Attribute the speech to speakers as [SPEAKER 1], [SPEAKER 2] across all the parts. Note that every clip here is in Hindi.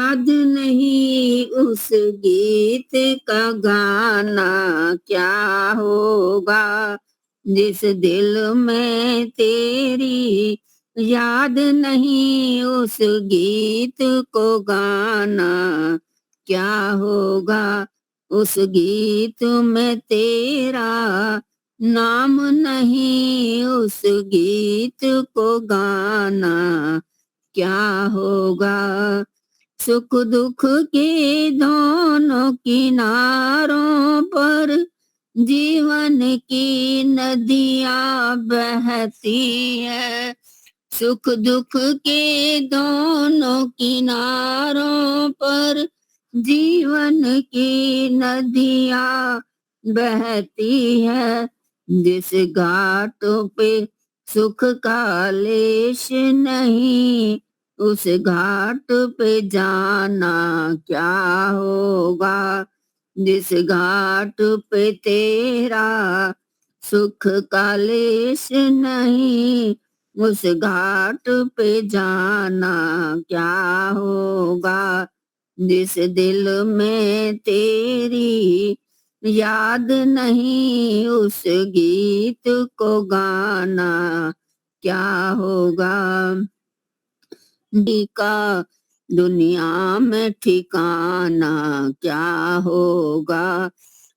[SPEAKER 1] याद नहीं उस गीत का गाना क्या होगा, जिस दिल में तेरी याद नहीं उस गीत को गाना क्या होगा, उस गीत में तेरा नाम नहीं उस गीत को गाना क्या होगा। सुख दुख के दोनों किनारों पर जीवन की नदियां बहती है, सुख दुख के दोनों किनारों पर जीवन की नदियां बहती है, जिस घाट पे सुख का लेश नहीं उस घाट पे जाना क्या होगा, जिस घाट पे तेरा सुख का लेश नहीं उस घाट पे जाना क्या होगा, जिस दिल में तेरी याद नहीं उस गीत को गाना क्या होगा। का दुनिया में ठिकाना क्या होगा,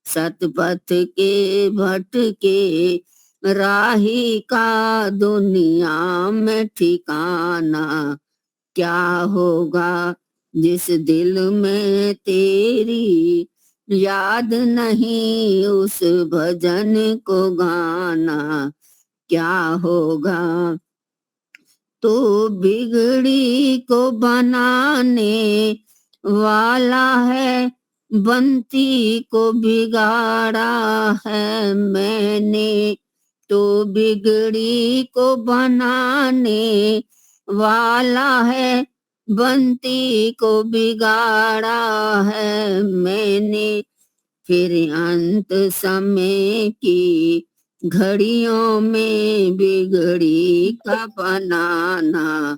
[SPEAKER 1] सतपथ के भटके राही का दुनिया में ठिकाना क्या होगा, जिस दिल में तेरी याद नहीं उस भजन को गाना क्या होगा। तो बिगड़ी को बनाने वाला है, बनती को बिगाड़ा है मैंने, तो बिगड़ी को बनाने वाला है, बनती को बिगाड़ा है मैंने, फिर अंत समय की घड़ियों में बिगड़ी का बनाना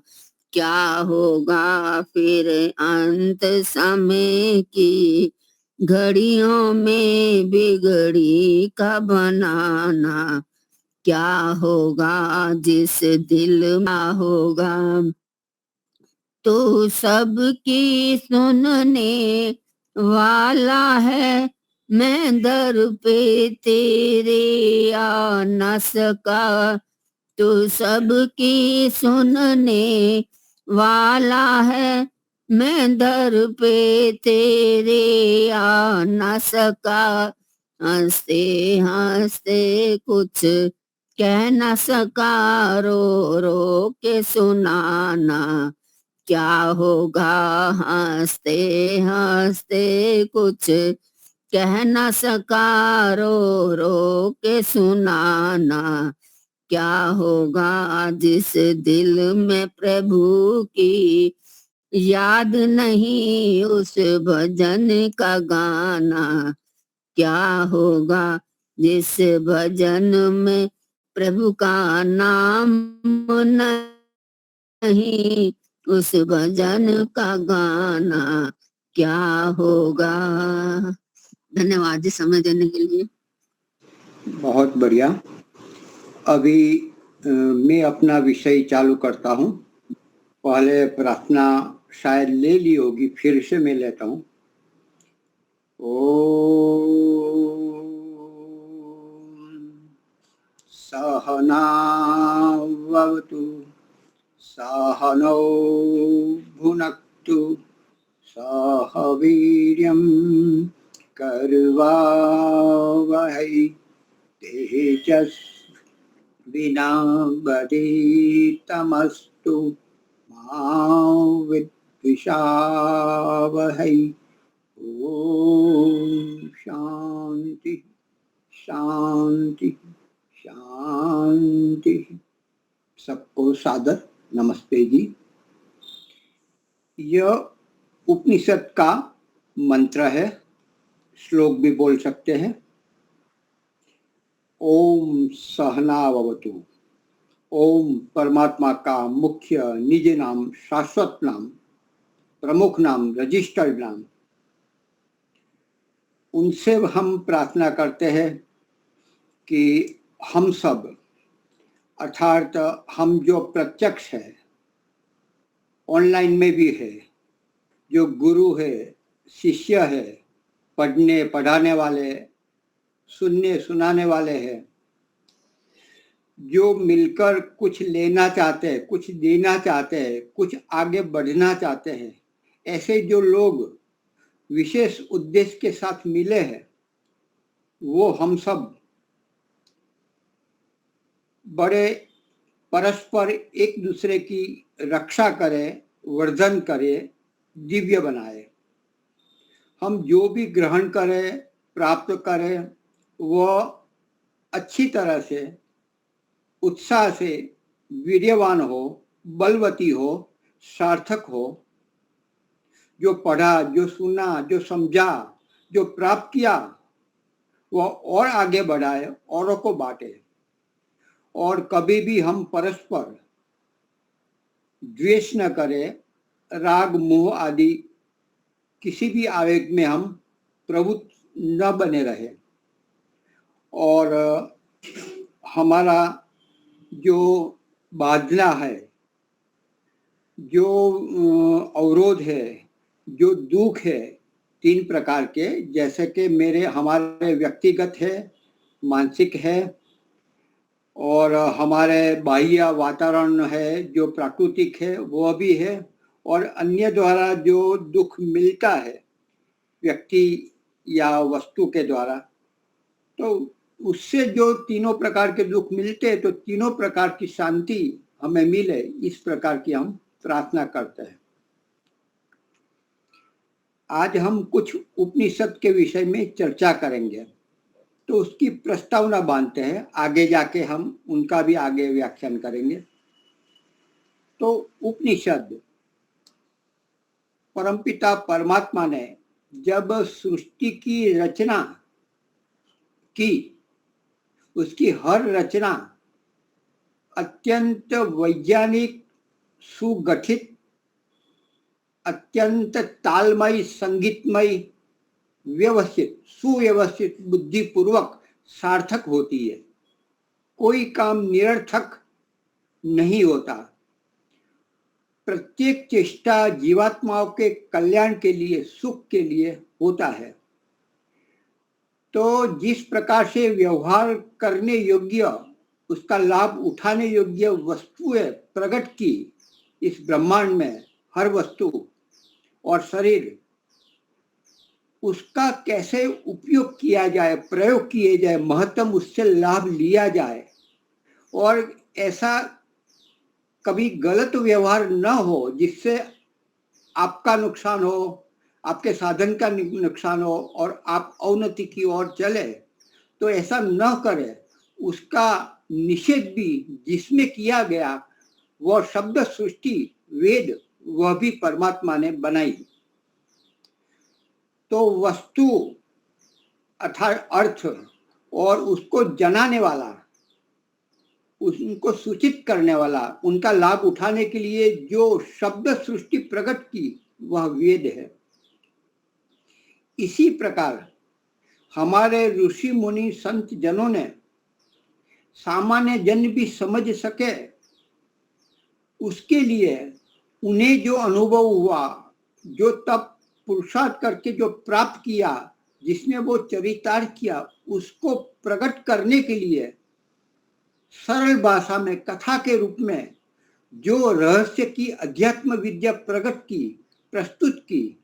[SPEAKER 1] क्या होगा, फिर अंत समय की घड़ियों में बिगड़ी का बनाना क्या होगा, जिस दिल में होगा तो सबकी सुनने वाला है, मैं दर पे तेरे आ न सका, तो सबकी सुनने वाला है, मैं दर पे तेरे आ न सका, हंसते हंसते कुछ कह न सका, रो रो के सुनाना क्या होगा, हंसते हंसते कुछ कह न सका, रो रो के सुनाना क्या होगा, जिस दिल में प्रभु की याद नहीं उस भजन का गाना क्या होगा, जिस भजन में प्रभु का नाम नहीं उस भजन का गाना क्या होगा। धन्यवाद जी समय देने के लिए।
[SPEAKER 2] बहुत बढ़िया। अभी मैं अपना विषय चालू करता हूँ। पहले प्रार्थना शायद ले ली होगी, फिर से मैं लेता हूँ। ओम सहनावतु सहनौ भुनक्तु सह वीर्यं कर्वावहै तेजस्विनावधीतमस्तु मा विद्विषावहै। ओम शांति शांति शांति। सबको सादर नमस्ते जी। यह उपनिषद का मंत्र है, श्लोक भी बोल सकते हैं। ओम सहनावतु। ओम परमात्मा का मुख्य निज नाम, शाश्वत नाम प्रमुख नाम, रजिस्टर्ड नाम, उनसे हम प्रार्थना करते हैं कि हम सब, अर्थात हम जो प्रत्यक्ष है, ऑनलाइन में भी है, जो गुरु है, शिष्य है, पढ़ने पढ़ाने वाले, सुनने सुनाने वाले हैं, जो मिलकर कुछ लेना चाहते हैं, कुछ देना चाहते हैं, कुछ आगे बढ़ना चाहते हैं, ऐसे जो लोग विशेष उद्देश्य के साथ मिले हैं, वो हम सब बड़े परस्पर एक दूसरे की रक्षा करें, वर्धन करें, दिव्य बनाए। हम जो भी ग्रहण करें, प्राप्त करें, वह अच्छी तरह से, उत्साह से वीर्यवान हो, बलवती हो, सार्थक हो। जो पढ़ा, जो सुना, जो समझा, जो प्राप्त किया, वह और आगे बढ़ाए, औरों को बांटे। और कभी भी हम परस्पर द्वेष न करें, राग मोह आदि किसी भी आवेग में हम प्रवृत्त न बने रहे। और हमारा जो बाधना है, जो अवरोध है, जो दुख है, 3 प्रकार के, जैसे कि हमारे व्यक्तिगत है, मानसिक है, और हमारे बाह्य वातावरण है जो प्राकृतिक है वह भी है, और अन्य द्वारा जो दुख मिलता है व्यक्ति या वस्तु के द्वारा, तो उससे जो तीनों प्रकार के दुख मिलते हैं, तो तीनों प्रकार की शांति हमें मिले, इस प्रकार की हम प्रार्थना करते हैं। आज हम कुछ उपनिषद के विषय में चर्चा करेंगे, तो उसकी प्रस्तावना बांधते हैं, आगे जाके हम उनका भी आगे व्याख्यान करेंगे। तो उपनिषद, परमपिता परमात्मा ने जब सृष्टि की रचना की, उसकी हर रचना अत्यंत वैज्ञानिक, सुगठित, अत्यंत तालमय, संगीतमय, व्यवस्थित, सुव्यवस्थित, बुद्धिपूर्वक सार्थक होती है। कोई काम निरर्थक नहीं होता। प्रत्येक चेष्टा जीवात्माओं के कल्याण के लिए, सुख के लिए होता है। तो जिस प्रकार से व्यवहार करने योग्य, उसका लाभ उठाने योग्य वस्तुएं प्रकट की इस ब्रह्मांड में, हर वस्तु और शरीर, उसका कैसे उपयोग किया जाए, प्रयोग किए जाए, महत्तम उससे लाभ लिया जाए, और ऐसा कभी गलत व्यवहार न हो जिससे आपका नुकसान हो, आपके साधन का नुकसान हो और आप अवनति की ओर चले, तो ऐसा न करें। उसका निषेध भी जिसमें किया गया, वह शब्द सृष्टि, वेद, वह भी परमात्मा ने बनाई। तो वस्तु अर्थात अर्थ, और उसको जनाने वाला, उनको सूचित करने वाला, उनका लाभ उठाने के लिए जो शब्द सृष्टि प्रकट की, वह वेद है। इसी प्रकार हमारे ऋषि मुनि संत जनों ने, सामान्य जन भी समझ सके उसके लिए, उन्हें जो अनुभव हुआ, जो तब पुरुषार्थ करके जो प्राप्त किया, जिसने वो चरितार्थ किया, उसको प्रकट करने के लिए सरल भाषा में, कथा के रूप में जो रहस्य की अध्यात्म विद्या प्रकट की, प्रस्तुत की,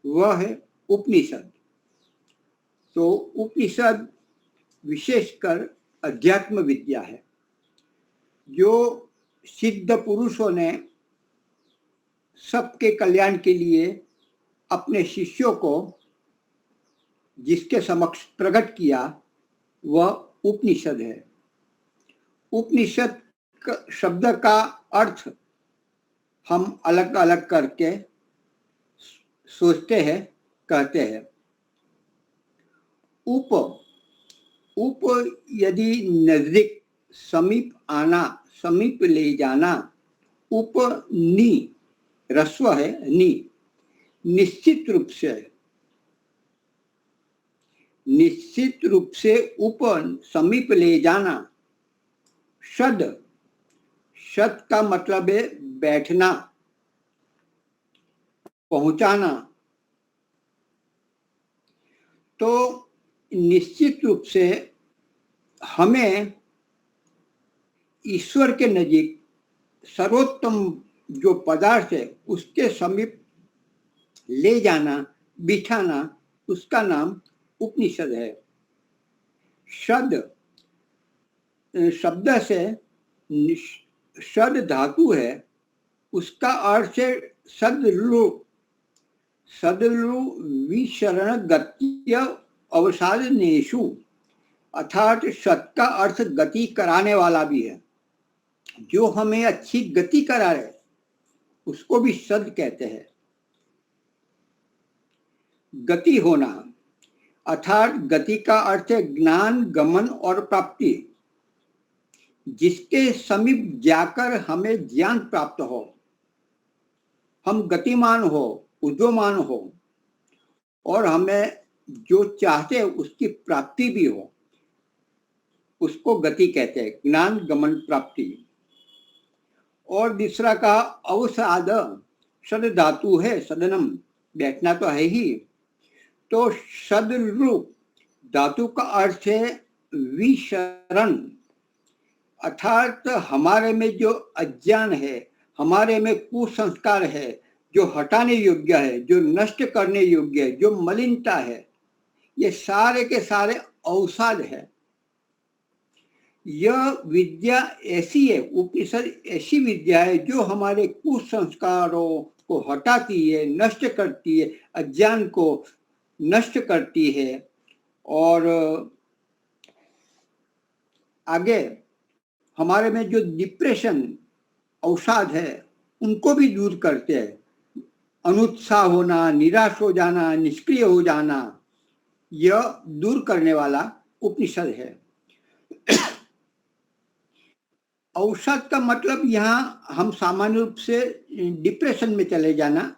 [SPEAKER 2] वह है उपनिषद। तो उपनिषद विशेषकर अध्यात्म विद्या है, जो सिद्ध पुरुषों ने सबके कल्याण के लिए अपने शिष्यों को जिसके समक्ष प्रकट किया, वह उपनिषद है। उपनिषद शब्द का अर्थ हम अलग अलग करके सोचते हैं, कहते हैं। उप यदि नजदीक, समीप आना, समीप ले जाना, उपनी रस्व है नी। निश्चित रूप से ऊपर समीप ले जाना। शद का मतलब है बैठना, पहुंचाना। तो निश्चित रूप से हमें ईश्वर के नजीक सर्वोत्तम जो पदार्थ है उसके समीप ले जाना, बिठाना, उसका नाम उपनिषद है। शब्द से शद धातु है, उसका अर्थ है सदलु विशरण गत्य अवसादनेषु, अर्थात सद का अर्थ गति कराने वाला भी है। जो हमें अच्छी गति करा रहे उसको भी सद कहते हैं। गति होना अर्थात गति का अर्थ है ज्ञान, गमन और प्राप्ति। जिसके समीप जाकर हमें ज्ञान प्राप्त हो, हम गतिमान हो, उद्यमान हो और हमें जो चाहते हैं उसकी प्राप्ति भी हो, उसको गति कहते हैं, ज्ञान, गमन, प्राप्ति। और दूसरा का अवसाद, सद धातु है, सदनम, बैठना तो है ही। तो सदरूप धातु का अर्थ है विशरण, अर्थात हमारे में जो अज्ञान है, हमारे में कुसंस्कार है, जो हटाने योग्य है, जो नष्ट करने योग्य है, जो मलिनता है, ये सारे के सारे अवसाद है। यह विद्या ऐसी है, उपनिषद ऐसी विद्या है जो हमारे कुसंस्कारों को हटाती है, नष्ट करती है, अज्ञान को नष्ट करती है और आगे हमारे में जो डिप्रेशन, अवसाद है उनको भी दूर करते हैं। अनुत्साह होना, निराश हो जाना, निष्क्रिय हो जाना, यह दूर करने वाला उपनिषद है। अवसाद का मतलब यहाँ हम सामान्य रूप से डिप्रेशन में चले जाना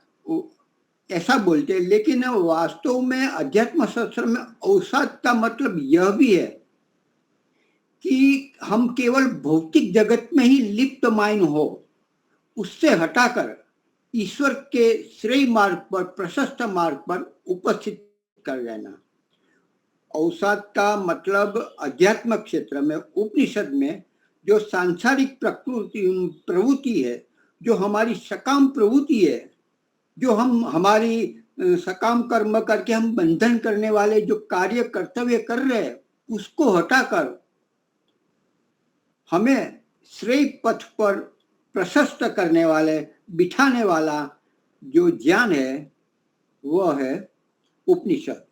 [SPEAKER 2] ऐसा बोलते हैं, लेकिन वास्तव में अध्यात्म शास्त्र में अवसाद का मतलब यह भी है कि हम केवल भौतिक जगत में ही लिप्त माइन हो, उससे हटाकर ईश्वर के श्रेय मार्ग पर, प्रशस्त मार्ग पर उपस्थित कर लेना। अवसाद का मतलब अध्यात्म क्षेत्र में, उपनिषद में जो सांसारिक प्रवृत्ति है, जो हमारी सकाम प्रवृत्ति है, जो हमारी सकाम कर्म करके हम बंधन करने वाले जो कार्य कर्तव्य कर रहे हैं, उसको हटाकर हमें श्रेय पथ पर प्रशस्त करने वाले, बिठाने वाला जो ज्ञान है वह है उपनिषद।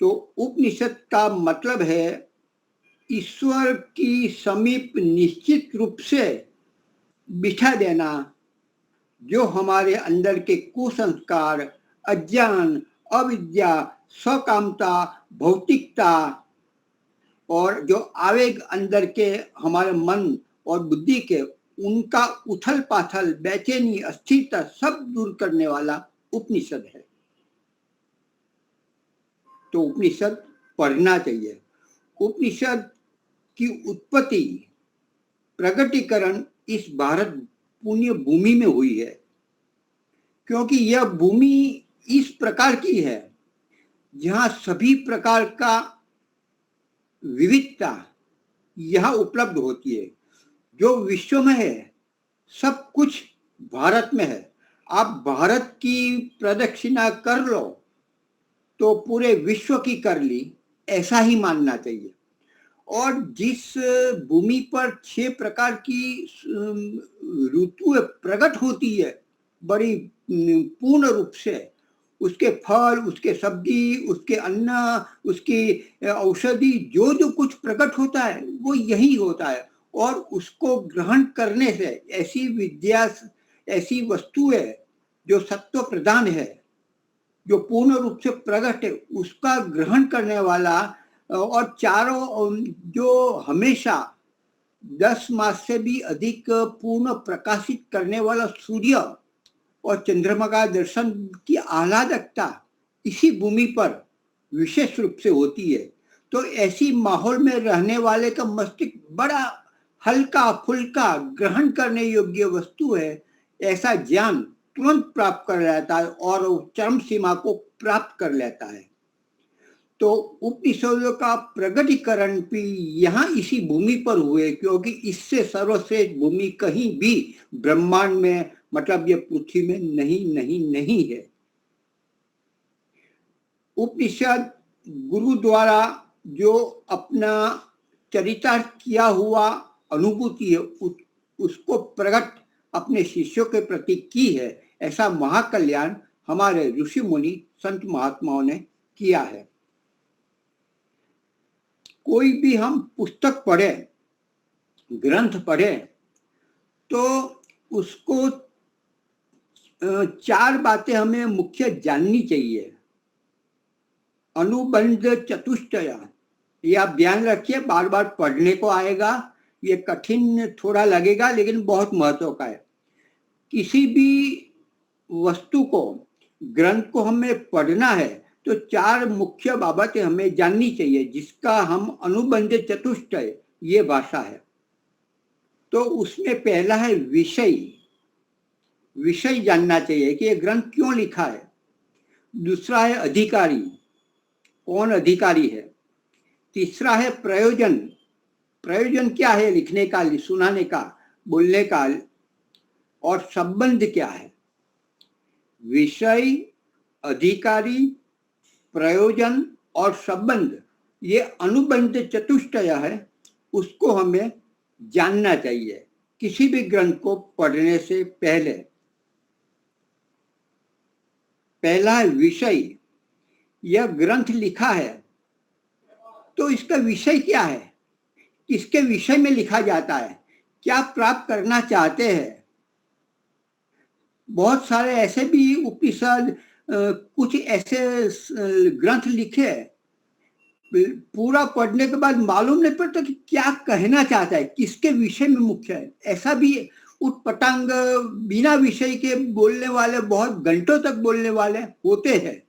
[SPEAKER 2] तो उपनिषद का मतलब है ईश्वर की समीप निश्चित रूप से बिठा देना जो हमारे अंदर के कुसंस्कार, अज्ञान, अविद्या, सकामता, भौतिकता और जो आवेग अंदर के हमारे मन और बुद्धि के, उनका उथल पाथल, बेचैनी, अस्थिरता सब दूर करने वाला उपनिषद है। तो उपनिषद पढ़ना चाहिए। उपनिषद की उत्पत्ति, प्रगटीकरण इस भारत पुण्य भूमि में हुई है, क्योंकि यह भूमि इस प्रकार की है जहाँ सभी प्रकार का विविधता यहाँ उपलब्ध होती है। जो विश्व में है सब कुछ भारत में है। आप भारत की प्रदक्षिणा कर लो तो पूरे विश्व की कर ली, ऐसा ही मानना चाहिए। और जिस भूमि पर 6 प्रकार की ऋतुएं प्रकट होती है बड़ी पूर्ण रूप से, उसके फल, उसके सब्जी, उसके अन्न, उसकी औषधि, जो जो कुछ प्रकट होता है वो यही होता है। और उसको ग्रहण करने से ऐसी विद्या, ऐसी वस्तु है जो सत्व प्रधान है, जो पूर्ण रूप से प्रकट है, उसका ग्रहण करने वाला और चारों जो हमेशा 10 मास से भी अधिक पूर्ण प्रकाशित करने वाला सूर्य और चंद्रमा का दर्शन की आह्लादकता इसी भूमि पर विशेष रूप से होती है। तो ऐसी माहौल में रहने वाले का मस्तिष्क बड़ा हल्का फुल्का ग्रहण करने योग्य वस्तु है, ऐसा ज्ञान तुरंत प्राप्त कर लेता है और चरम सीमा को प्राप्त कर लेता है। तो उपनिषदों का प्रगटीकरण भी यहाँ इसी भूमि पर हुए, क्योंकि इससे सर्वश्रेष्ठ भूमि कहीं भी ब्रह्मांड में, मतलब ये पृथ्वी में नहीं है। उपनिषद गुरु द्वारा जो अपना चरितार्थ किया हुआ अनुभूति है उसको प्रकट अपने शिष्यों के प्रति की है। ऐसा महाकल्याण हमारे ऋषि मुनि संत महात्माओं ने किया है। कोई भी हम पुस्तक पढ़े, ग्रंथ पढ़े, तो उसको चार बातें हमें मुख्य जाननी चाहिए। अनुबंध चतुष्टय, ये आप ध्यान रखिए, बार बार पढ़ने को आएगा, ये कठिन थोड़ा लगेगा लेकिन बहुत महत्व का है। किसी भी वस्तु को, ग्रंथ को हमें पढ़ना है तो चार मुख्य बाबतें हमें जाननी चाहिए, जिसका हम अनुबंध चतुष्टय ये भाषा है। तो उसमें पहला है विषय। विषय जानना चाहिए कि ये ग्रंथ क्यों लिखा है। दूसरा है अधिकारी, कौन अधिकारी है। तीसरा है प्रयोजन, प्रयोजन क्या है लिखने का, सुनाने का, बोलने का, और संबंध क्या है। विषय, अधिकारी, प्रयोजन और संबंध, ये अनुबंध चतुष्टय है, उसको हमें जानना चाहिए किसी भी ग्रंथ को पढ़ने से पहले। पहला है विषय। यह ग्रंथ लिखा है तो इसका विषय क्या है, किसके विषय में लिखा जाता है, क्या प्राप्त करना चाहते हैं। बहुत सारे ऐसे भी उपनिषद, कुछ ऐसे ग्रंथ लिखे, पूरा पढ़ने के बाद मालूम नहीं पड़ता कि क्या कहना चाहता है, किसके विषय में मुख्य है। ऐसा भी उटपटांग बिना विषय के बोलने वाले, बहुत घंटों तक बोलने वाले होते हैं,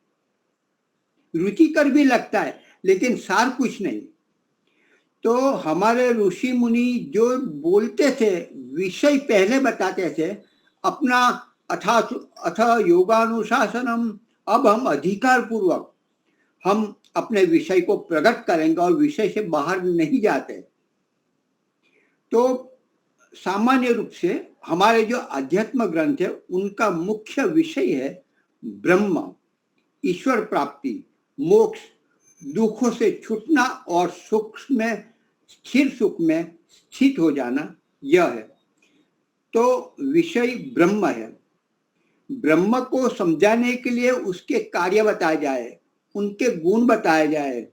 [SPEAKER 2] रुचिकर भी लगता है लेकिन सार कुछ नहीं। तो हमारे ऋषि मुनि जो बोलते थे, विषय पहले बताते थे, अपना अथ योगानुशासनम, अब हम अधिकार पूर्वक हम अपने विषय को प्रकट करेंगे और विषय से बाहर नहीं जाते। तो सामान्य रूप से हमारे जो अध्यात्म ग्रंथ है उनका मुख्य विषय है ब्रह्म, ईश्वर प्राप्ति, मोक्ष, दुखों से छूटना और सुख में, स्थिर सुख में स्थित हो जाना, यह है। तो विषय ब्रह्म है। ब्रह्म को समझाने के लिए उसके कार्य बताए जाए, उनके गुण बताए जाए,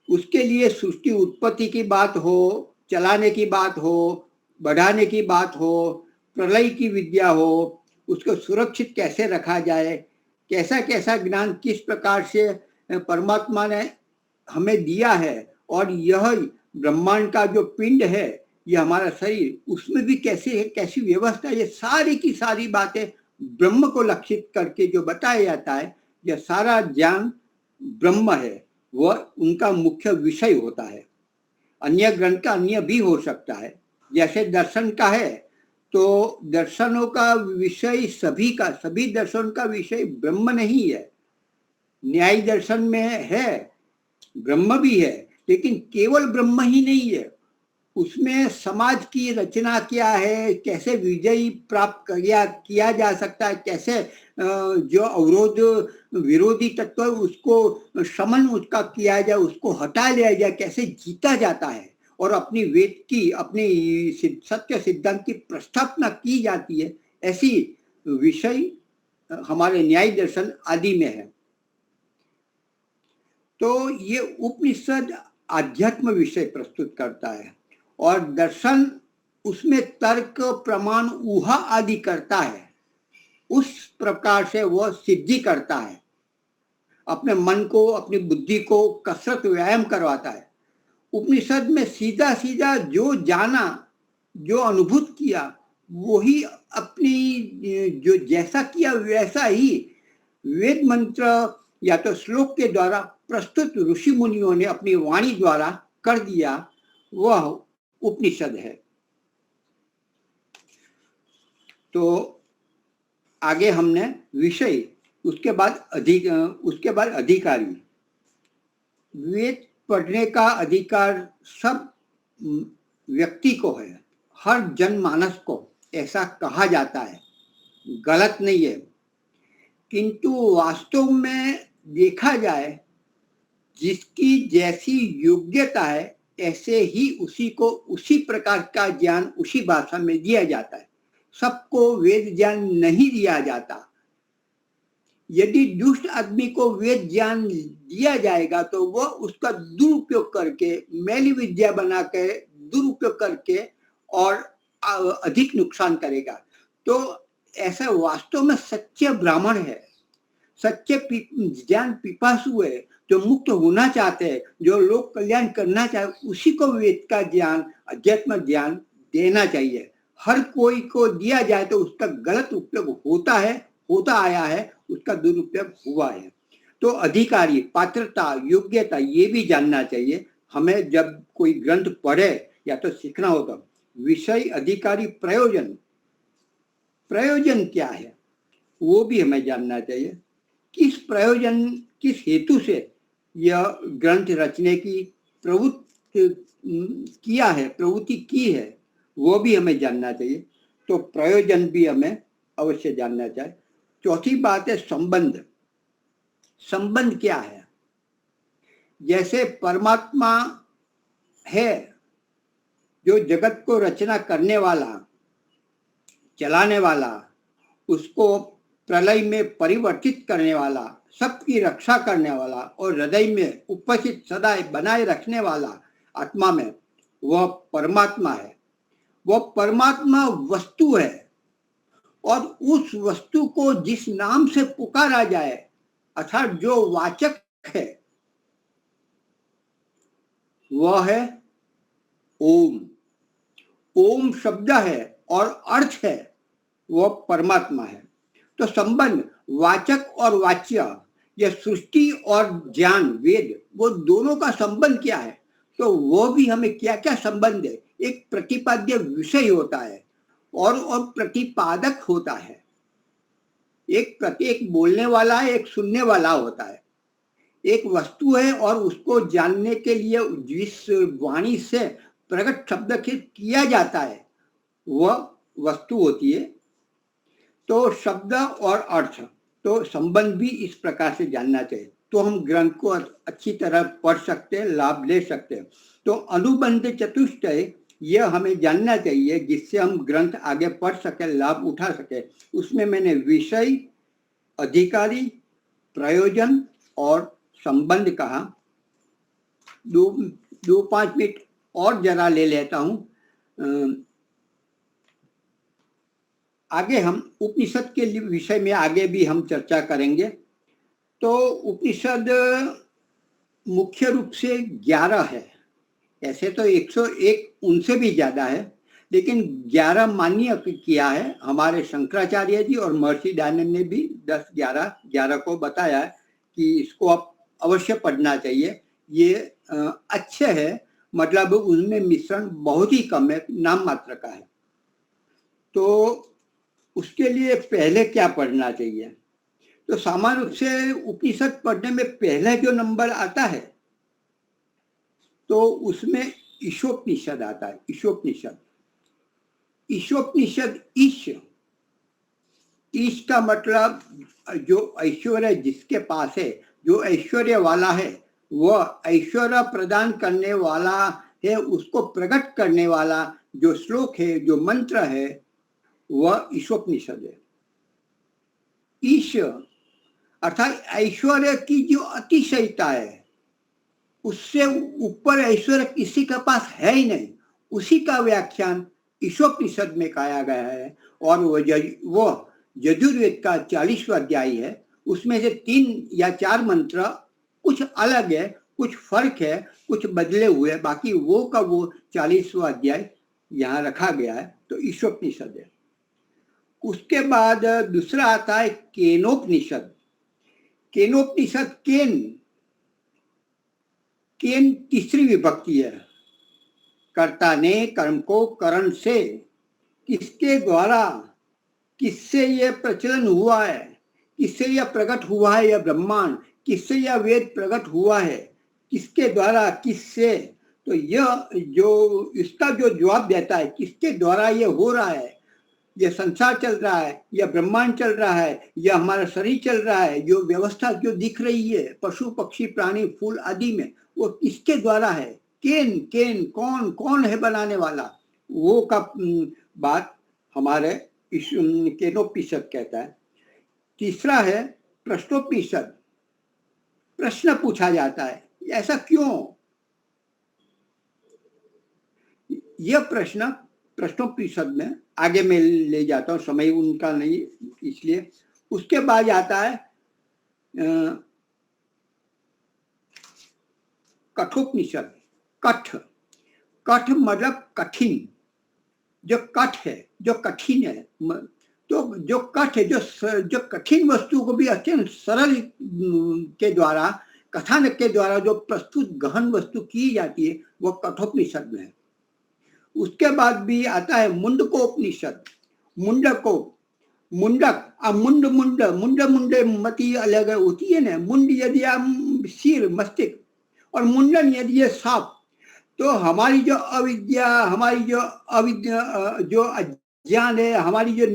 [SPEAKER 2] उसके लिए सृष्टि उत्पत्ति की बात हो, चलाने की बात हो, बढ़ाने की बात हो, प्रलय की विद्या हो, उसको सुरक्षित कैसे रखा जाए, कैसा कैसा ज्ञान किस प्रकार से परमात्मा ने हमें दिया है, और यह ब्रह्मांड का जो पिंड है, यह हमारा शरीर, उसमें भी कैसे है, कैसी व्यवस्था, ये सारी की सारी बातें ब्रह्म को लक्षित करके जो बताया जाता है, यह सारा ज्ञान ब्रह्म है, वह उनका मुख्य विषय होता है। अन्य ग्रंथ का अन्य भी हो सकता है, जैसे दर्शन का है तो दर्शनों का विषय सभी दर्शन का विषय ब्रह्म नहीं है। न्याय दर्शन में है, ब्रह्म भी है, लेकिन केवल ब्रह्म ही नहीं है, उसमें समाज की रचना क्या है, कैसे विजय प्राप्त किया जा सकता है, कैसे जो अवरोध विरोधी तत्व उसको शमन उसका किया जाए, उसको हटा लिया जाए, कैसे जीता जाता है, और अपनी वेद की, अपनी सत्य सिद्धांत की प्रस्थापना की जाती है, ऐसी विषय हमारे न्याय दर्शन आदि में है। तो ये उपनिषद आध्यात्म विषय प्रस्तुत करता है, और दर्शन उसमें तर्क, प्रमाण, ऊहा आदि करता है, उस प्रकार से वह सिद्धि करता है, अपने मन को, अपनी बुद्धि को कसरत व्यायाम करवाता है। उपनिषद में सीधा जो जाना, जो अनुभूत किया, वही अपनी जो जैसा किया वैसा ही वेद मंत्र या तो श्लोक के द्वारा प्रस्तुत ऋषि मुनियों ने अपनी वाणी द्वारा कर दिया, वह उपनिषद है। तो आगे हमने विषय, उसके बाद अधिकारी। वेद पढ़ने का अधिकार सब व्यक्ति को है, हर जनमानस को, ऐसा कहा जाता है, गलत नहीं है। किंतु वास्तव में देखा जाए, जिसकी जैसी योग्यता है ऐसे ही उसी को उसी प्रकार का ज्ञान उसी भाषा में दिया जाता है। सबको वेद ज्ञान नहीं दिया जाता। यदि दुष्ट आदमी को वेद ज्ञान दिया जाएगा तो वह उसका दुरुपयोग करके, मैली विद्या बना के दुरुपयोग करके और अधिक नुकसान करेगा। तो ऐसा वास्तव में सच्चे ब्राह्मण है, सच्चे ज्ञान पिपासु है, जो मुक्त होना चाहते हैं, जो लोक कल्याण करना चाहते, उसी को वेद का ज्ञान, अध्यात्म ज्ञान देना चाहिए। हर कोई को दिया जाए तो उसका गलत उपयोग होता आया है, उसका दुरुपयोग हुआ है। तो अधिकारी, पात्रता, योग्यता ये भी जानना चाहिए हमें। जब कोई ग्रंथ पढ़े या तो सीखना हो तो विषय, अधिकारी, प्रयोजन क्या है वो भी हमें जानना चाहिए। किस हेतु से यह ग्रंथ रचने की प्रवृत्ति की है वो भी हमें जानना चाहिए। तो प्रयोजन भी हमें अवश्य जानना चाहिए। चौथी बात है संबंध क्या है। जैसे परमात्मा है जो जगत को रचना करने वाला, चलाने वाला, उसको प्रलय में परिवर्तित करने वाला, सबकी रक्षा करने वाला और हृदय में उपस्थित सदा बनाए रखने वाला आत्मा में, वह परमात्मा है। वह परमात्मा वस्तु है और उस वस्तु को जिस नाम से पुकारा जाए, अर्थात जो वाचक है, वह है ओम। ओम शब्द है और अर्थ है, वह परमात्मा है। तो संबंध वाचक और वाच्य, यह सृष्टि और ज्ञान, वेद, वो दोनों का संबंध क्या है। तो वो भी हमें क्या क्या संबंध है। एक प्रतिपाद्य विषय होता है और प्रतिपादक होता है। एक बोलने वाला है, एक सुनने वाला होता है। एक वस्तु है और उसको जानने के लिए जिस वाणी से प्रकट शब्द किया जाता है वह वस्तु होती है। तो शब्द और अर्थ, तो संबंध भी इस प्रकार से जानना चाहिए। तो हम ग्रंथ को अच्छी तरह पढ़ सकते हैं, लाभ ले सकते हैं। तो अनुबंध चतुष्टय यह हमें जानना चाहिए, जिससे हम ग्रंथ आगे पढ़ सके, लाभ उठा सके। उसमें मैंने विषय, अधिकारी, प्रयोजन और संबंध कहा। 2-5 मिनट और जरा ले लेता हूं। आगे हम उपनिषद के विषय में आगे भी हम चर्चा करेंगे। तो उपनिषद मुख्य रूप से 11 है। ऐसे तो 101 उनसे भी ज्यादा है, लेकिन 11 मान्य किया है हमारे शंकराचार्य जी, और महर्षि दयानंद ने भी 10-11 को बताया है कि इसको आप अवश्य पढ़ना चाहिए। ये अच्छे है, मतलब उनमें मिश्रण बहुत ही कम है, नाम मात्र का है। तो उसके लिए पहले क्या पढ़ना चाहिए। तो सामान्य रूप से उपनिषद पढ़ने में पहले जो नंबर आता है तो उसमें ईशोपनिषद आता है। ईशोपनिषद, ईश का मतलब जो ऐश्वर्य जिसके पास है, जो ऐश्वर्य वाला है, वह ऐश्वर्य प्रदान करने वाला है, उसको प्रकट करने वाला जो श्लोक है, जो मंत्र है, वह ईशोपनिषद है। ईश अर्थात ऐश्वर्य की जो अतिशयता है, उससे ऊपर ऐश्वर्य किसी के पास है ही नहीं, उसी का व्याख्यान ईशोपनिषद में कहा गया है। और वो यजुर्वेद का 40वां अध्याय है। उसमें से 3 या 4 मंत्र कुछ अलग है, कुछ फर्क है, कुछ बदले हुए, बाकी वो का वो 40वां अध्याय यहाँ रखा गया है। तो ईशोपनिषद है। उसके बाद दूसरा आता है केनोपनिषद। केनोपनिषद केन तीसरी विभक्ति है। कर्ता ने कर्म को करण से, किसके द्वारा, किससे यह प्रचलन हुआ है, किससे यह प्रकट हुआ है, यह ब्रह्मांड किससे यह वेद प्रकट हुआ है, किसके द्वारा, किससे। तो यह जो इसका जो जवाब देता है, किसके द्वारा यह हो रहा है, यह संसार चल रहा है, यह ब्रह्मांड चल रहा है, यह हमारा शरीर चल रहा है, जो व्यवस्था जो दिख रही है पशु पक्षी प्राणी फूल आदि में, वो किसके द्वारा है। केन कौन कौन है बनाने वाला, वो का बात हमारे केनोपनिषद कहता है। तीसरा है प्रश्नोपनिषद। प्रश्न पूछा जाता है, ऐसा क्यों। यह प्रश्नोपनिषद में आगे मैं ले जाता हूँ, समय उनका नहीं इसलिए। उसके बाद आता है कठोपनिषद। कठ मतलब कठिन, जो कठ है, जो कठिन है। तो जो कठ है, जो कठिन वस्तु को भी अत्यंत सरल के द्वारा, कथानक के द्वारा जो प्रस्तुत गहन वस्तु की जाती है, वो कठोपनिषद में है। उसके बाद भी आता है मुंडकोपनिषद। मुंडक मुंडे मति अलग होती है ना। मुंड यदि सिर मस्तिष्क, और मुंडन यदि सांप, तो हमारी जो अविद्या, हमारी जो जो अज्ञान है, हमारी जो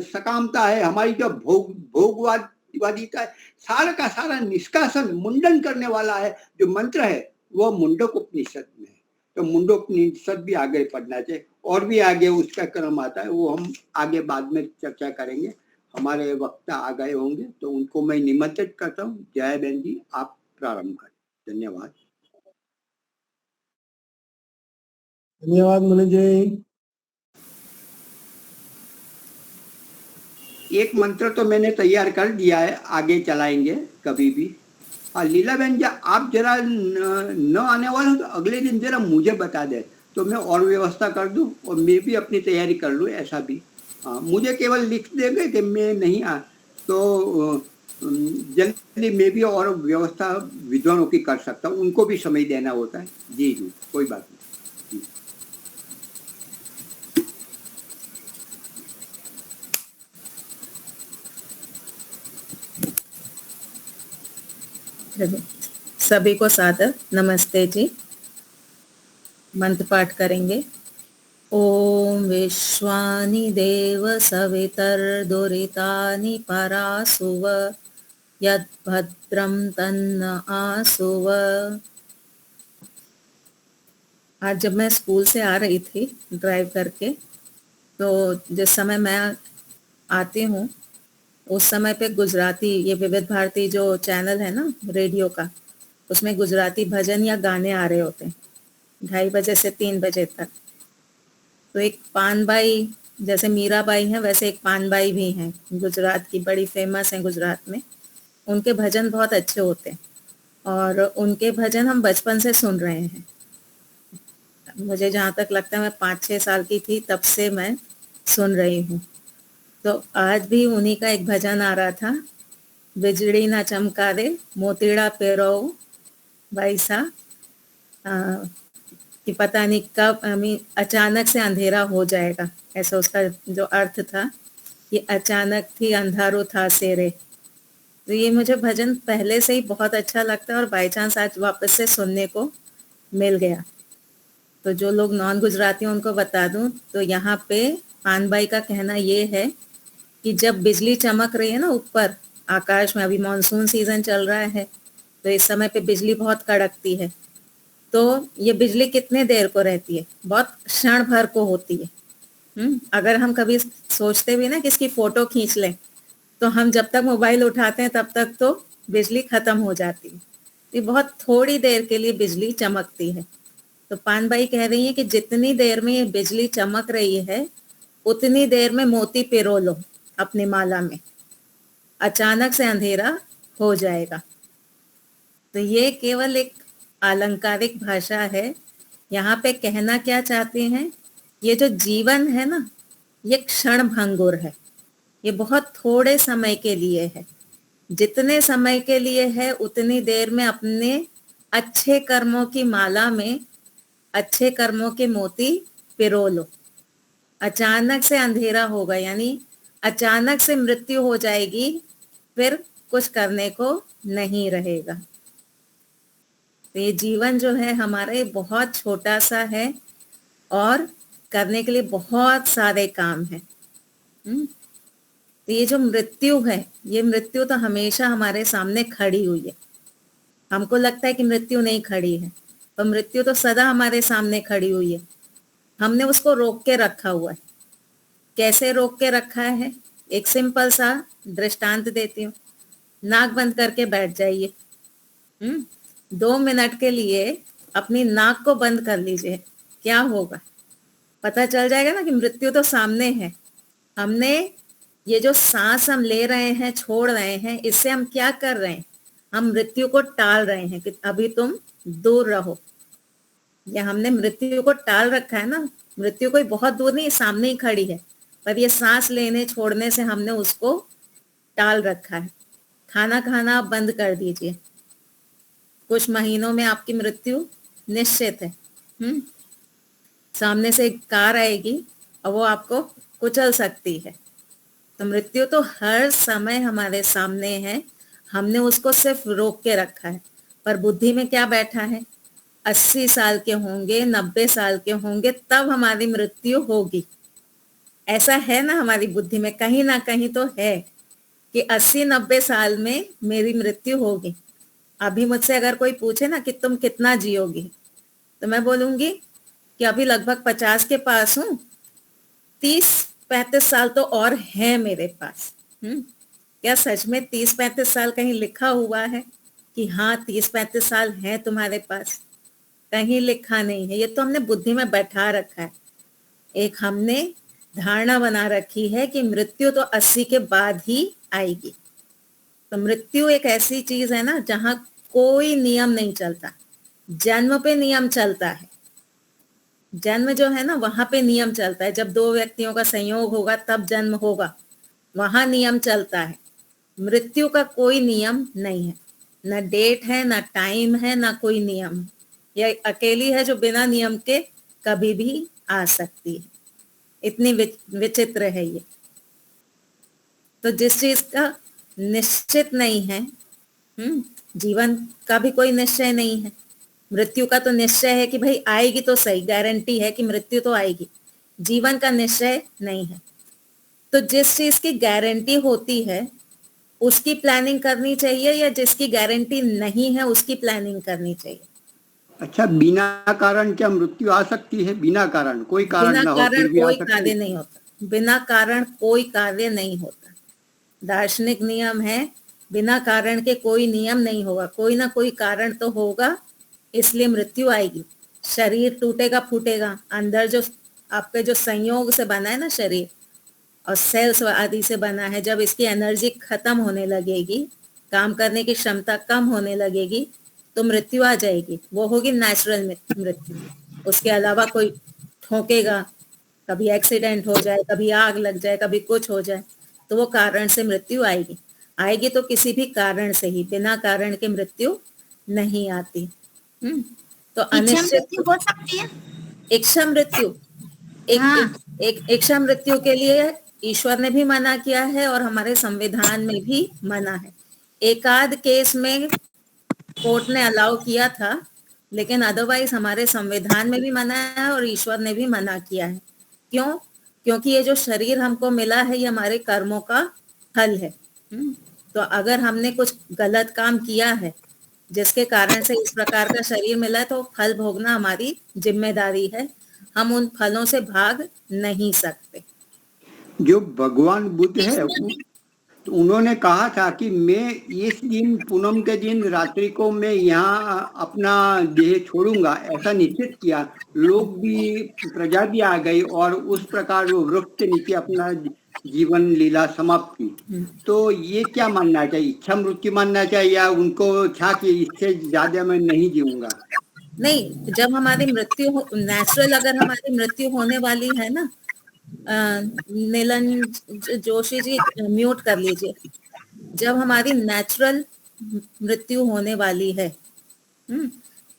[SPEAKER 2] सकामता है, हमारी जो भोगवादिता है, सारा का सारा निष्कासन मुंडन करने वाला है जो मंत्र है, वो मुंडकोपनिषद में है। तो मुंडकोपनिषद भी आगे पढ़ना चाहिए। और भी आगे उसका क्रम आता है, वो हम आगे बाद में चर्चा करेंगे। हमारे वक्ता आ गए होंगे तो उनको मैं निमंत्रित करता हूँ। जय बहन जी, आप प्रारंभ करें। धन्यवाद।
[SPEAKER 3] धन्यवाद मुनि जी।
[SPEAKER 2] एक मंत्र तो मैंने तैयार कर दिया है, आगे चलाएंगे कभी भी। हाँ लीला बहन जी, आप जरा न आने वाले हो तो अगले दिन जरा मुझे बता दे, तो मैं और व्यवस्था कर दूं और मैं भी अपनी तैयारी कर लूँ, ऐसा भी। हाँ, मुझे केवल लिख देंगे कि मैं नहीं आ, तो जल्दी मैं भी और व्यवस्था विद्वानों की कर सकता हूँ, उनको भी समय देना होता है। जी जी, कोई बात नहीं।
[SPEAKER 4] सभी को सादर नमस्ते जी। मंत्र पाठ करेंगे। ओम विश्वानि देव सवितर्दुरितानि परासुव, यद्भद्रं तन्न आसुव। आज जब मैं स्कूल से आ रही थी ड्राइव करके, तो जिस समय मैं आती हूँ उस समय पे गुजराती, ये विविध भारती जो चैनल है ना रेडियो का, उसमें गुजराती भजन या गाने आ रहे होते हैं 2:30 बजे से 3 बजे तक। तो एक पानबाई, जैसे मीराबाई हैं वैसे एक पानबाई भी हैं गुजरात की, बड़ी फेमस हैं गुजरात में। उनके भजन बहुत अच्छे होते हैं और उनके भजन हम बचपन से सुन रहे हैं। मुझे जहाँ तक लगता है मैं 5-6 साल की थी तब से मैं सुन रही हूँ। तो आज भी उन्हीं का एक भजन आ रहा था, बिजली ना चमका दे मोतीड़ा पेरो वैसा, कि पता नहीं कब अचानक से अंधेरा हो जाएगा, ऐसा उसका जो अर्थ था कि अचानक थी अंधारो था सेरे। तो ये मुझे भजन पहले से ही बहुत अच्छा लगता है और बाई चांस आज वापस से सुनने को मिल गया। तो जो लोग नॉन गुजराती हैं उनको बता दूं तो यहाँ पे पानबाई का कहना ये है कि जब बिजली चमक रही है ना ऊपर आकाश में, अभी मानसून सीजन चल रहा है तो इस समय पे बिजली बहुत कड़कती है, तो ये बिजली कितने देर को रहती है, बहुत क्षण भर को होती है। अगर हम कभी सोचते भी ना कि इसकी फोटो खींच लें, तो हम जब तक मोबाइल उठाते हैं तब तक तो बिजली खत्म हो जाती है। ये बहुत थोड़ी देर के लिए बिजली चमकती है। तो पानबाई कह रही है कि जितनी देर में ये बिजली चमक रही है उतनी देर में मोती पिरो लो अपनी माला में, अचानक से अंधेरा हो जाएगा। तो ये केवल एक अलंकारिक भाषा है। यहाँ पे कहना क्या चाहते हैं, ये जो जीवन है ना, ये क्षण भंगुर है, ये बहुत थोड़े समय के लिए है। जितने समय के लिए है उतनी देर में अपने अच्छे कर्मों की माला में अच्छे कर्मों के मोती पिरो लो। अचानक से अंधेरा होगा, यानी अचानक से मृत्यु हो जाएगी, फिर कुछ करने को नहीं रहेगा। तो ये जीवन जो है हमारा, ये बहुत छोटा सा है और करने के लिए बहुत सारे काम है। तो ये जो मृत्यु है, ये मृत्यु तो हमेशा हमारे सामने खड़ी हुई है। हमको लगता है कि मृत्यु नहीं खड़ी है, पर मृत्यु तो सदा हमारे सामने खड़ी हुई है। हमने उसको रोक के रखा हुआ है। कैसे रोक के रखा है? एक सिंपल सा दृष्टांत देती हूँ। नाक बंद करके बैठ जाइए। 2 मिनट के लिए अपनी नाक को बंद कर लीजिए, क्या होगा? पता चल जाएगा ना कि मृत्यु तो सामने है। हमने ये जो सांस हम ले रहे हैं, छोड़ रहे हैं, इससे हम क्या कर रहे हैं? हम मृत्यु को टाल रहे हैं कि अभी तुम दूर रहो। या हमने मृत्यु को टाल रखा है ना। मृत्यु कोई बहुत दूर नहीं, सामने ही खड़ी है, पर ये सांस लेने छोड़ने से हमने उसको टाल रखा है। खाना खाना आप बंद कर दीजिए, कुछ महीनों में आपकी मृत्यु निश्चित है। सामने से एक कार आएगी और वो आपको कुचल सकती है। तो मृत्यु तो हर समय हमारे सामने है, हमने उसको सिर्फ रोक के रखा है। पर बुद्धि में क्या बैठा है? 80 साल के होंगे, 90 साल के होंगे, तब हमारी मृत्यु होगी। ऐसा है ना हमारी बुद्धि में, कहीं ना कहीं तो है कि 80-90 साल में मेरी मृत्यु होगी। अभी मुझसे अगर कोई पूछे ना कि तुम कितना जियोगी, तो मैं बोलूंगी कि अभी लगभग 50 के पास हूँ, 30-35 साल तो और है मेरे पास। क्या सच में 30-35 साल कहीं लिखा हुआ है कि हाँ 30-35 साल है तुम्हारे पास? कहीं लिखा नहीं है। ये तो हमने बुद्धि में बैठा रखा है। एक हमने धारणा बना रखी है कि मृत्यु तो 80 के बाद ही आएगी। तो मृत्यु एक ऐसी चीज है ना जहां कोई नियम नहीं चलता। जन्म पे नियम चलता है। जन्म जो है ना, वहां पे नियम चलता है। जब 2 व्यक्तियों का संयोग होगा तब जन्म होगा, वहां नियम चलता है। मृत्यु का कोई नियम नहीं है, ना डेट है, ना टाइम है, ना कोई नियम है। यह अकेली है जो बिना नियम के कभी भी आ सकती है। इतनी विचित्र है ये। तो जिस चीज का निश्चित नहीं है, जीवन का भी कोई निश्चय नहीं है। मृत्यु का तो निश्चय है कि भाई आएगी तो सही, गारंटी है कि मृत्यु तो आएगी। जीवन का निश्चय नहीं है। तो जिस चीज की गारंटी होती है उसकी प्लानिंग करनी चाहिए, या जिसकी गारंटी नहीं है उसकी प्लानिंग करनी चाहिए।
[SPEAKER 2] अच्छा, बिना कारण क्या मृत्यु आ सकती है? बिना कारण, कोई कारण ना हो फिर भी आ
[SPEAKER 4] कोई
[SPEAKER 2] सकती
[SPEAKER 4] कार्य
[SPEAKER 2] है?
[SPEAKER 4] नहीं होता। बिना कारण कोई कार्य नहीं होता। दार्शनिक नियम है, बिना कारण के कोई नियम नहीं होगा। कोई ना कोई कारण तो होगा, इसलिए मृत्यु आएगी। शरीर टूटेगा फूटेगा, अंदर जो आपके जो संयोग से बना है ना शरीर, और सेल्स आदि से बना है, जब इसकी एनर्जी खत्म होने लगेगी, काम करने की क्षमता कम होने लगेगी, तो मृत्यु आ जाएगी। वो होगी नेचुरल मृत्यु। उसके अलावा कोई ठोकेगा, कभी एक्सीडेंट हो जाए, कभी आग लग जाए, कभी कुछ हो जाए, तो वो कारण से मृत्यु आएगी। आएगी तो किसी भी कारण से ही, बिना कारण के मृत्यु नहीं आती। तो अनिश्चित
[SPEAKER 5] हो सकती है।
[SPEAKER 4] इच्छा मृत्यु, एक इच्छा मृत्यु के लिए ईश्वर ने भी मना किया है और हमारे संविधान में भी मना है। एकाध केस में कोर्ट ने अलाउ किया था, लेकिन अदरवाइज हमारे संविधान में भी मना है और ईश्वर ने भी मना किया है। क्यों? क्योंकि ये जो शरीर हमको मिला है ये हमारे कर्मों का फल है। तो अगर हमने कुछ गलत काम किया है जिसके कारण से इस प्रकार का शरीर मिला है, तो फल भोगना हमारी जिम्मेदारी है। हम उन फलों से भाग नहीं सकते।
[SPEAKER 2] जो भगवान बुद्ध है तो उन्होंने कहा था कि मैं इस दिन पूनम के दिन रात्रि को मैं यहाँ अपना देह छोड़ूंगा, ऐसा निश्चित किया। लोग भी, प्रजा भी आ गई और उस प्रकार वो वृक्ष के नीचे अपना जीवन लीला समाप्त की। तो ये क्या मानना चाहिए? इच्छा मृत्यु मानना चाहिए या उनको था कि इससे ज्यादा मैं नहीं जीऊंगा?
[SPEAKER 4] नहीं, जब हमारी मृत्यु नेचुरल, अगर हमारी मृत्यु होने वाली है ना, नीलन जोशी जी म्यूट कर लीजिए। जब हमारी नेचुरल मृत्यु होने वाली है,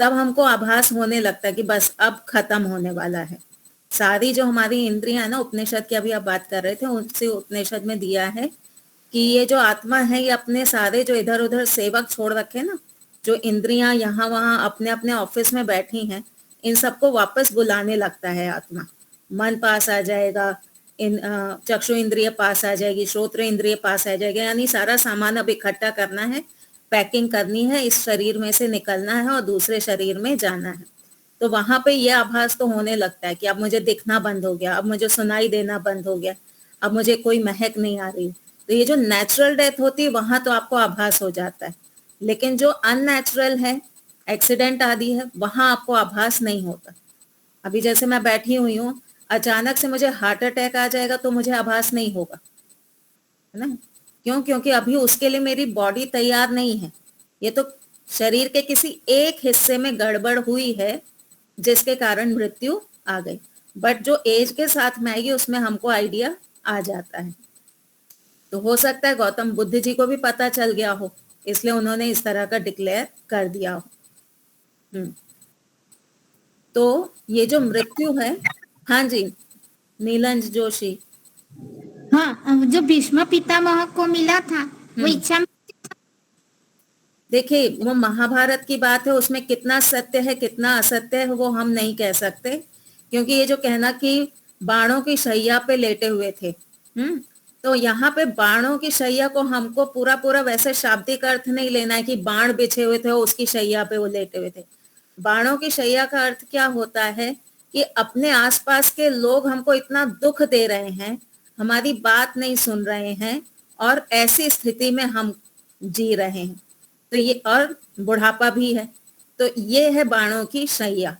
[SPEAKER 4] तब हमको आभास होने लगता है कि बस अब खत्म होने वाला है। सारी जो हमारी इंद्रियां है ना, उपनिषद की अभी आप बात कर रहे थे, उससे उपनिषद में दिया है कि ये जो आत्मा है ये अपने सारे जो इधर उधर सेवक छोड़ रखे ना, जो इंद्रियां यहाँ वहां अपने अपने ऑफिस में बैठी हैं, इन सबको वापस बुलाने लगता है आत्मा। मन पास आ जाएगा, इन चक्षु इंद्रिय पास आ जाएगी, श्रोत्र इंद्रिय पास आ जाएगा, यानी सारा सामान अब इकट्ठा करना है, पैकिंग करनी है, इस शरीर में से निकलना है और दूसरे शरीर में जाना है। तो वहां पे ये आभास तो होने लगता है कि अब मुझे दिखना बंद हो गया, अब मुझे सुनाई देना बंद हो गया, अब मुझे कोई महक नहीं आ रही। तो ये जो नेचुरल डेथ होती है वहां तो आपको आभास हो जाता है, लेकिन जो अननेचुरल है, एक्सीडेंट आदि है, वहां आपको आभास नहीं होता। अभी जैसे मैं बैठी हुई हूँ, अचानक से मुझे हार्ट अटैक आ जाएगा तो मुझे आभास नहीं होगा, है ना? क्यों? क्योंकि अभी उसके लिए मेरी बॉडी तैयार नहीं है। ये तो शरीर के किसी एक हिस्से में गड़बड़ हुई है जिसके कारण मृत्यु आ गई, बट जो एज के साथ में आएगी उसमें हमको आइडिया आ जाता है। तो हो सकता है गौतम बुद्ध जी को भी पता चल गया हो, इसलिए उन्होंने इस तरह का डिक्लेयर कर दिया हो। तो ये जो मृत्यु है, हाँ जी नीलंज जोशी,
[SPEAKER 5] हाँ, जो भीष्म पितामह को मिला था वो इच्छा
[SPEAKER 4] देखिए वो महाभारत की बात है, उसमें कितना सत्य है कितना असत्य है वो हम नहीं कह सकते, क्योंकि ये जो कहना कि बाणों की शैया पे लेटे हुए थे, तो यहाँ पे बाणों की शैया को हमको पूरा पूरा वैसे शाब्दिक अर्थ नहीं लेना है कि बाण बिछे हुए थे उसकी शैया पे वो लेटे हुए थे। बाणों की शैया का अर्थ क्या होता है कि अपने आसपास के लोग हमको इतना दुख दे रहे हैं, हमारी बात नहीं सुन रहे हैं, और ऐसी स्थिति में हम जी रहे हैं, तो ये, और बुढ़ापा भी है, तो ये है बाणों की शैया।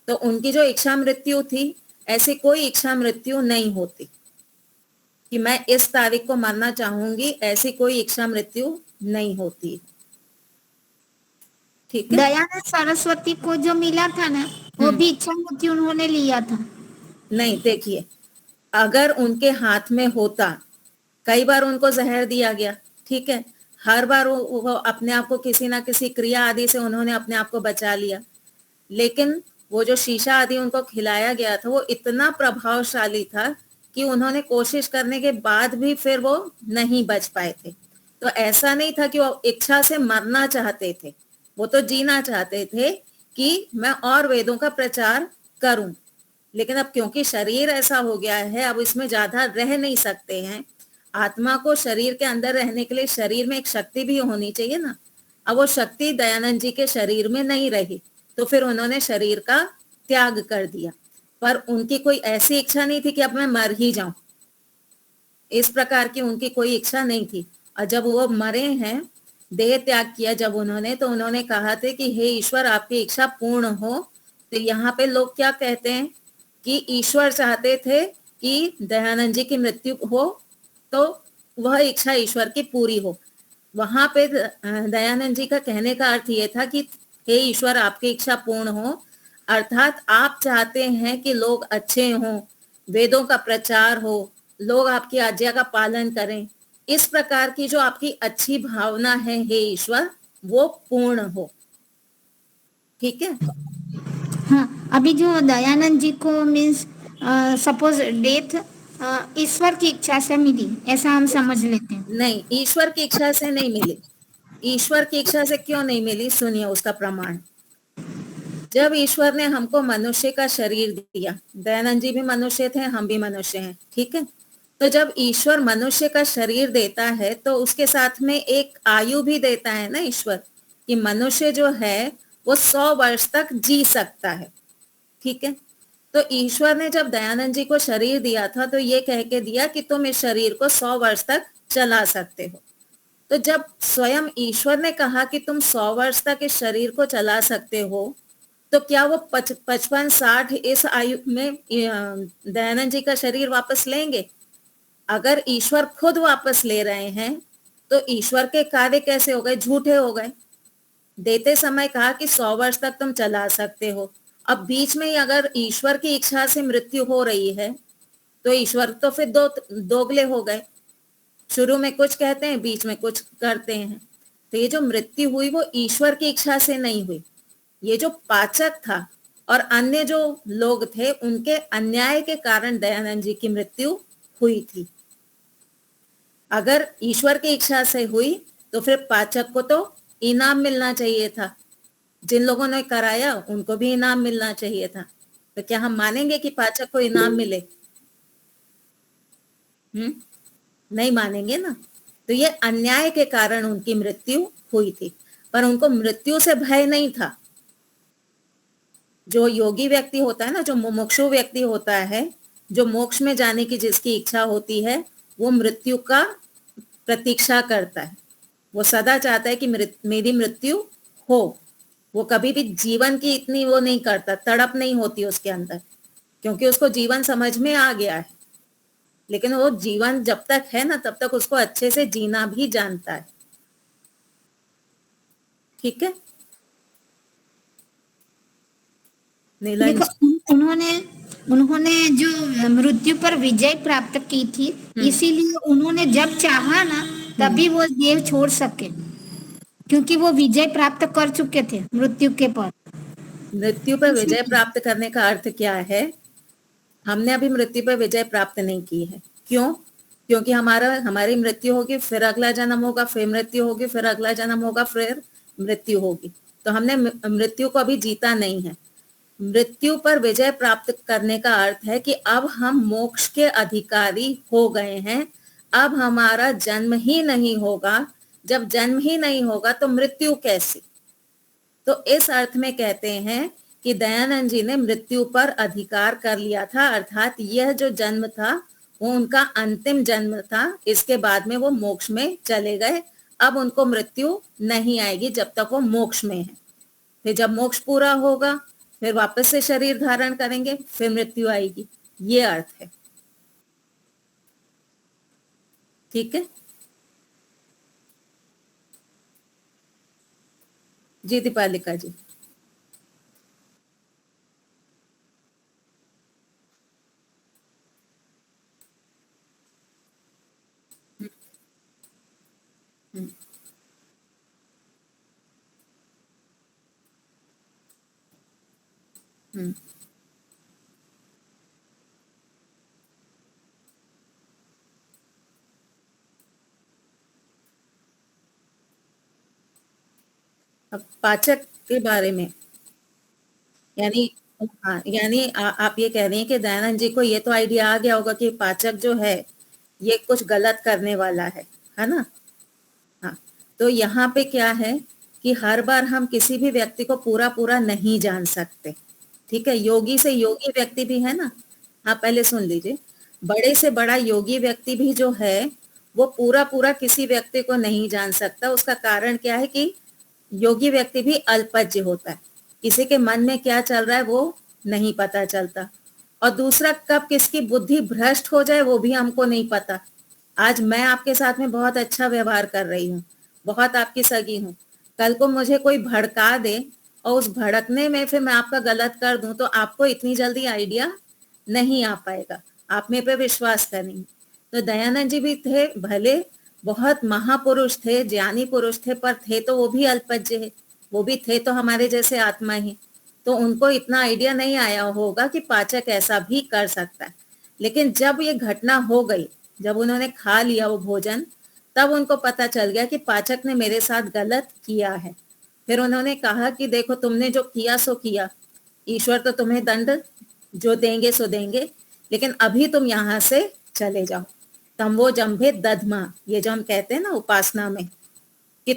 [SPEAKER 4] तो उनकी जो इच्छा मृत्यु थी, ऐसी कोई इच्छा मृत्यु नहीं होती कि मैं इस तारीख को मरना चाहूंगी, ऐसी कोई इच्छा मृत्यु नहीं होती। ठीक है।
[SPEAKER 5] दयानंद सरस्वती को जो मिला था ना, वो भी इच्छा मृत्यु उन्होंने लिया था।
[SPEAKER 4] नहीं, देखिए अगर उनके हाथ में होता, कई बार उनको जहर दिया गया, ठीक है, हर बार वो अपने आप को किसी ना किसी क्रिया आदि से उन्होंने अपने आप को बचा लिया, लेकिन वो जो शीशा आदि उनको खिलाया गया था वो इतना प्रभावशाली था कि उन्होंने कोशिश करने के बाद भी फिर वो नहीं बच पाए थे। तो ऐसा नहीं था कि वो इच्छा से मरना चाहते थे, वो तो जीना चाहते थे कि मैं और वेदों का प्रचार करूं, लेकिन अब क्योंकि शरीर ऐसा हो गया है, अब इसमें ज्यादा रह नहीं सकते हैं। आत्मा को शरीर के अंदर रहने के लिए शरीर में एक शक्ति भी होनी चाहिए ना। अब वो शक्ति दयानंद जी के शरीर में नहीं रही, तो फिर उन्होंने शरीर का त्याग कर दिया, पर उनकी कोई ऐसी इच्छा नहीं थी कि अब मैं मर ही जाऊं, इस प्रकार की उनकी कोई इच्छा नहीं थी। और जब वो मरे हैं, देह त्याग किया जब उन्होंने, तो उन्होंने कहा था कि हे ईश्वर आपकी इच्छा पूर्ण हो। तो यहाँ पे लोग क्या कहते हैं कि ईश्वर चाहते थे कि दयानंद जी की मृत्यु हो, तो वह इच्छा ईश्वर की पूरी हो। वहां पे दयानंद जी का कहने का अर्थ ये था कि हे ईश्वर आपकी इच्छा पूर्ण हो, अर्थात आप चाहते हैं कि लोग अच्छे हों, वेदों का प्रचार हो, लोग आपकी आज्ञा का पालन करें, इस प्रकार की जो आपकी अच्छी भावना है हे ईश्वर, वो पूर्ण हो। ठीक है।
[SPEAKER 5] हाँ, अभी जो दयानंद जी को मीन्स सपोज डेथ ईश्वर की इच्छा से मिली, ऐसा हम समझ लेते हैं।
[SPEAKER 4] नहीं, ईश्वर की इच्छा से नहीं मिली। ईश्वर की इच्छा से क्यों नहीं मिली, सुनिए उसका प्रमाण। जब ईश्वर ने हमको मनुष्य का शरीर दिया, दयानंद जी भी मनुष्य थे, हम भी मनुष्य हैं, ठीक है, तो जब ईश्वर मनुष्य का शरीर देता है तो उसके साथ में एक आयु भी देता है ना ईश्वर, कि मनुष्य जो है वो 100 वर्ष तक जी सकता है। ठीक है, तो ईश्वर ने जब दयानंद जी को शरीर दिया था तो ये कह के दिया कि तुम इस शरीर को 100 वर्ष तक चला सकते हो। तो जब स्वयं ईश्वर ने कहा कि तुम 100 वर्ष तक इस शरीर को चला सकते हो, तो क्या वो 55-60 इस आयु में दयानंद जी का शरीर वापस लेंगे? अगर ईश्वर खुद वापस ले रहे हैं तो ईश्वर के कार्य कैसे हो गए, झूठे हो गए। देते समय कहा कि 100 वर्ष तक तुम चला सकते हो, अब बीच में ही अगर ईश्वर की इच्छा से मृत्यु हो रही है तो ईश्वर तो फिर दोगले हो गए, शुरू में कुछ कहते हैं, बीच में कुछ करते हैं। तो ये जो मृत्यु हुई वो ईश्वर की इच्छा से नहीं हुई, ये जो पाचक था और अन्य जो लोग थे उनके अन्याय के कारण दयानंद जी की मृत्यु हुई थी। अगर ईश्वर की इच्छा से हुई तो फिर पाचक को तो इनाम मिलना चाहिए था, जिन लोगों ने कराया उनको भी इनाम मिलना चाहिए था। तो क्या हम मानेंगे कि पाचक को इनाम मिले? नहीं मानेंगे ना। तो ये अन्याय के कारण उनकी मृत्यु हुई थी, पर उनको मृत्यु से भय नहीं था। जो योगी व्यक्ति होता है ना, जो मुमुक्षु व्यक्ति होता है, जो मोक्ष में जाने की जिसकी इच्छा होती है, वो मृत्यु का प्रतीक्षा करता है। वो सदा चाहता है कि मेरी मृत्यु हो। वो कभी भी जीवन की इतनी वो नहीं करता, तड़प नहीं होती उसके अंदर, क्योंकि उसको जीवन समझ में आ गया है। लेकिन वो जीवन जब तक है ना, तब तक उसको अच्छे से जीना भी जानता है। ठीक है नीलम
[SPEAKER 5] देखो,
[SPEAKER 4] जी?
[SPEAKER 5] उन्होंने उन्होंने जो मृत्यु पर विजय प्राप्त की थी, इसीलिए उन्होंने जब चाहा ना तभी वो देह छोड़ सके, क्योंकि वो विजय प्राप्त कर चुके थे मृत्यु के पर।
[SPEAKER 4] मृत्यु पर विजय प्राप्त करने का अर्थ क्या है? हमने अभी मृत्यु पर विजय प्राप्त नहीं की है। क्यों? क्योंकि हमारी मृत्यु होगी, फिर अगला जन्म होगा, फिर मृत्यु होगी, फिर अगला जन्म होगा, फिर मृत्यु होगी। तो हमने मृत्यु को अभी जीता नहीं है। मृत्यु पर विजय प्राप्त करने का अर्थ है कि अब हम मोक्ष के अधिकारी हो गए हैं। अब हमारा जन्म ही नहीं होगा। जब जन्म ही नहीं होगा तो मृत्यु कैसी? तो इस अर्थ में कहते हैं कि दयानंद जी ने मृत्यु पर अधिकार कर लिया था, अर्थात यह जो जन्म था वो उनका अंतिम जन्म था। इसके बाद में वो मोक्ष में चले गए। अब उनको मृत्यु नहीं आएगी जब तक वो मोक्ष में है। फिर जब मोक्ष पूरा होगा फिर वापस से शरीर धारण करेंगे, फिर मृत्यु आएगी। ये अर्थ है। ठीक है जी दीपालिका जी? हम्म अब पाचक के बारे में, यानी हाँ, यानी आप ये कह रही हैं कि दयानंद जी को ये तो आइडिया आ गया होगा कि पाचक जो है ये कुछ गलत करने वाला है ना? हाँ, तो यहाँ पे क्या है कि हर बार हम किसी भी व्यक्ति को पूरा पूरा नहीं जान सकते। ठीक है, योगी से योगी व्यक्ति भी है ना। हाँ, पहले सुन लीजिए। बड़े से बड़ा योगी व्यक्ति भी जो है वो पूरा पूरा किसी व्यक्ति को नहीं जान सकता। उसका कारण क्या है कि योगी व्यक्ति भी अल्पज्य होता है। किसी के मन में क्या चल रहा है वो नहीं पता चलता। और दूसरा, कब किसकी बुद्धि भ्रष्ट हो जाए वो भी हमको नहीं पता। आज मैं आपके साथ में बहुत अच्छा व्यवहार कर रही हूँ, बहुत आपकी सगी हूँ, कल को मुझे कोई भड़का दे और उस भड़कने में फिर मैं आपका गलत कर दूं तो आपको इतनी जल्दी आइडिया नहीं आ पाएगा। आप मेरे पे विश्वास करेंगे। तो दयानंद जी भी थे, भले बहुत महापुरुष थे, ज्ञानी पुरुष थे, पर थे तो वो भी अल्पज्य है। वो भी थे तो हमारे जैसे आत्मा ही। तो उनको इतना आइडिया नहीं आया होगा कि पाचक ऐसा भी कर सकता है। लेकिन जब ये घटना हो गई, जब उन्होंने खा लिया वो भोजन, तब उनको पता चल गया कि पाचक ने मेरे साथ गलत किया है। फिर उन्होंने कहा कि देखो, तुमने जो किया सो किया, ईश्वर तो तुम्हें दंड जो देंगे सो देंगे, लेकिन अभी तुम यहाँ से चले जाओ। तमवो जम्भे दधमा, ये जो हम कहते हैं ना उपासना में, कि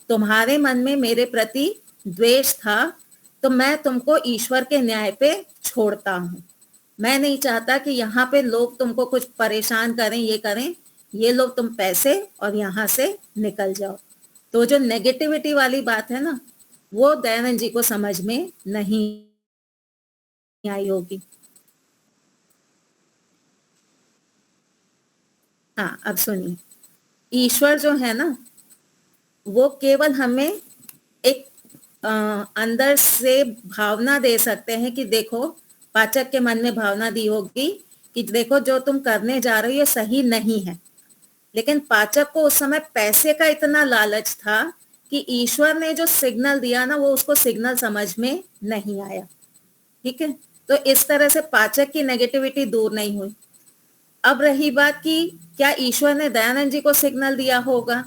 [SPEAKER 4] तुम्हारे मन में मेरे प्रति द्वेष था, तो मैं तुमको ईश्वर के न्याय पे छोड़ता हूँ। मैं नहीं चाहता कि यहाँ पे लोग तुमको कुछ परेशान करें, ये करें, ये लोग तुम पैसे और यहाँ से निकल जाओ। तो जो नेगेटिविटी वाली बात है ना, वो दयानंद जी को समझ में नहीं आई होगी। हाँ, अब सुनिए। ईश्वर जो है ना, वो केवल हमें एक अंदर से भावना दे सकते हैं कि देखो, पाचक के मन में भावना दी होगी कि देखो जो तुम करने जा रहे हो ये सही नहीं है, लेकिन पाचक को उस समय पैसे का इतना लालच था कि ईश्वर ने जो सिग्नल दिया ना वो उसको सिग्नल समझ में नहीं आया। ठीक है, तो इस तरह से पाचक की नेगेटिविटी दूर नहीं हुई। अब रही बात कि क्या ईश्वर ने दयानंद जी को सिग्नल दिया होगा,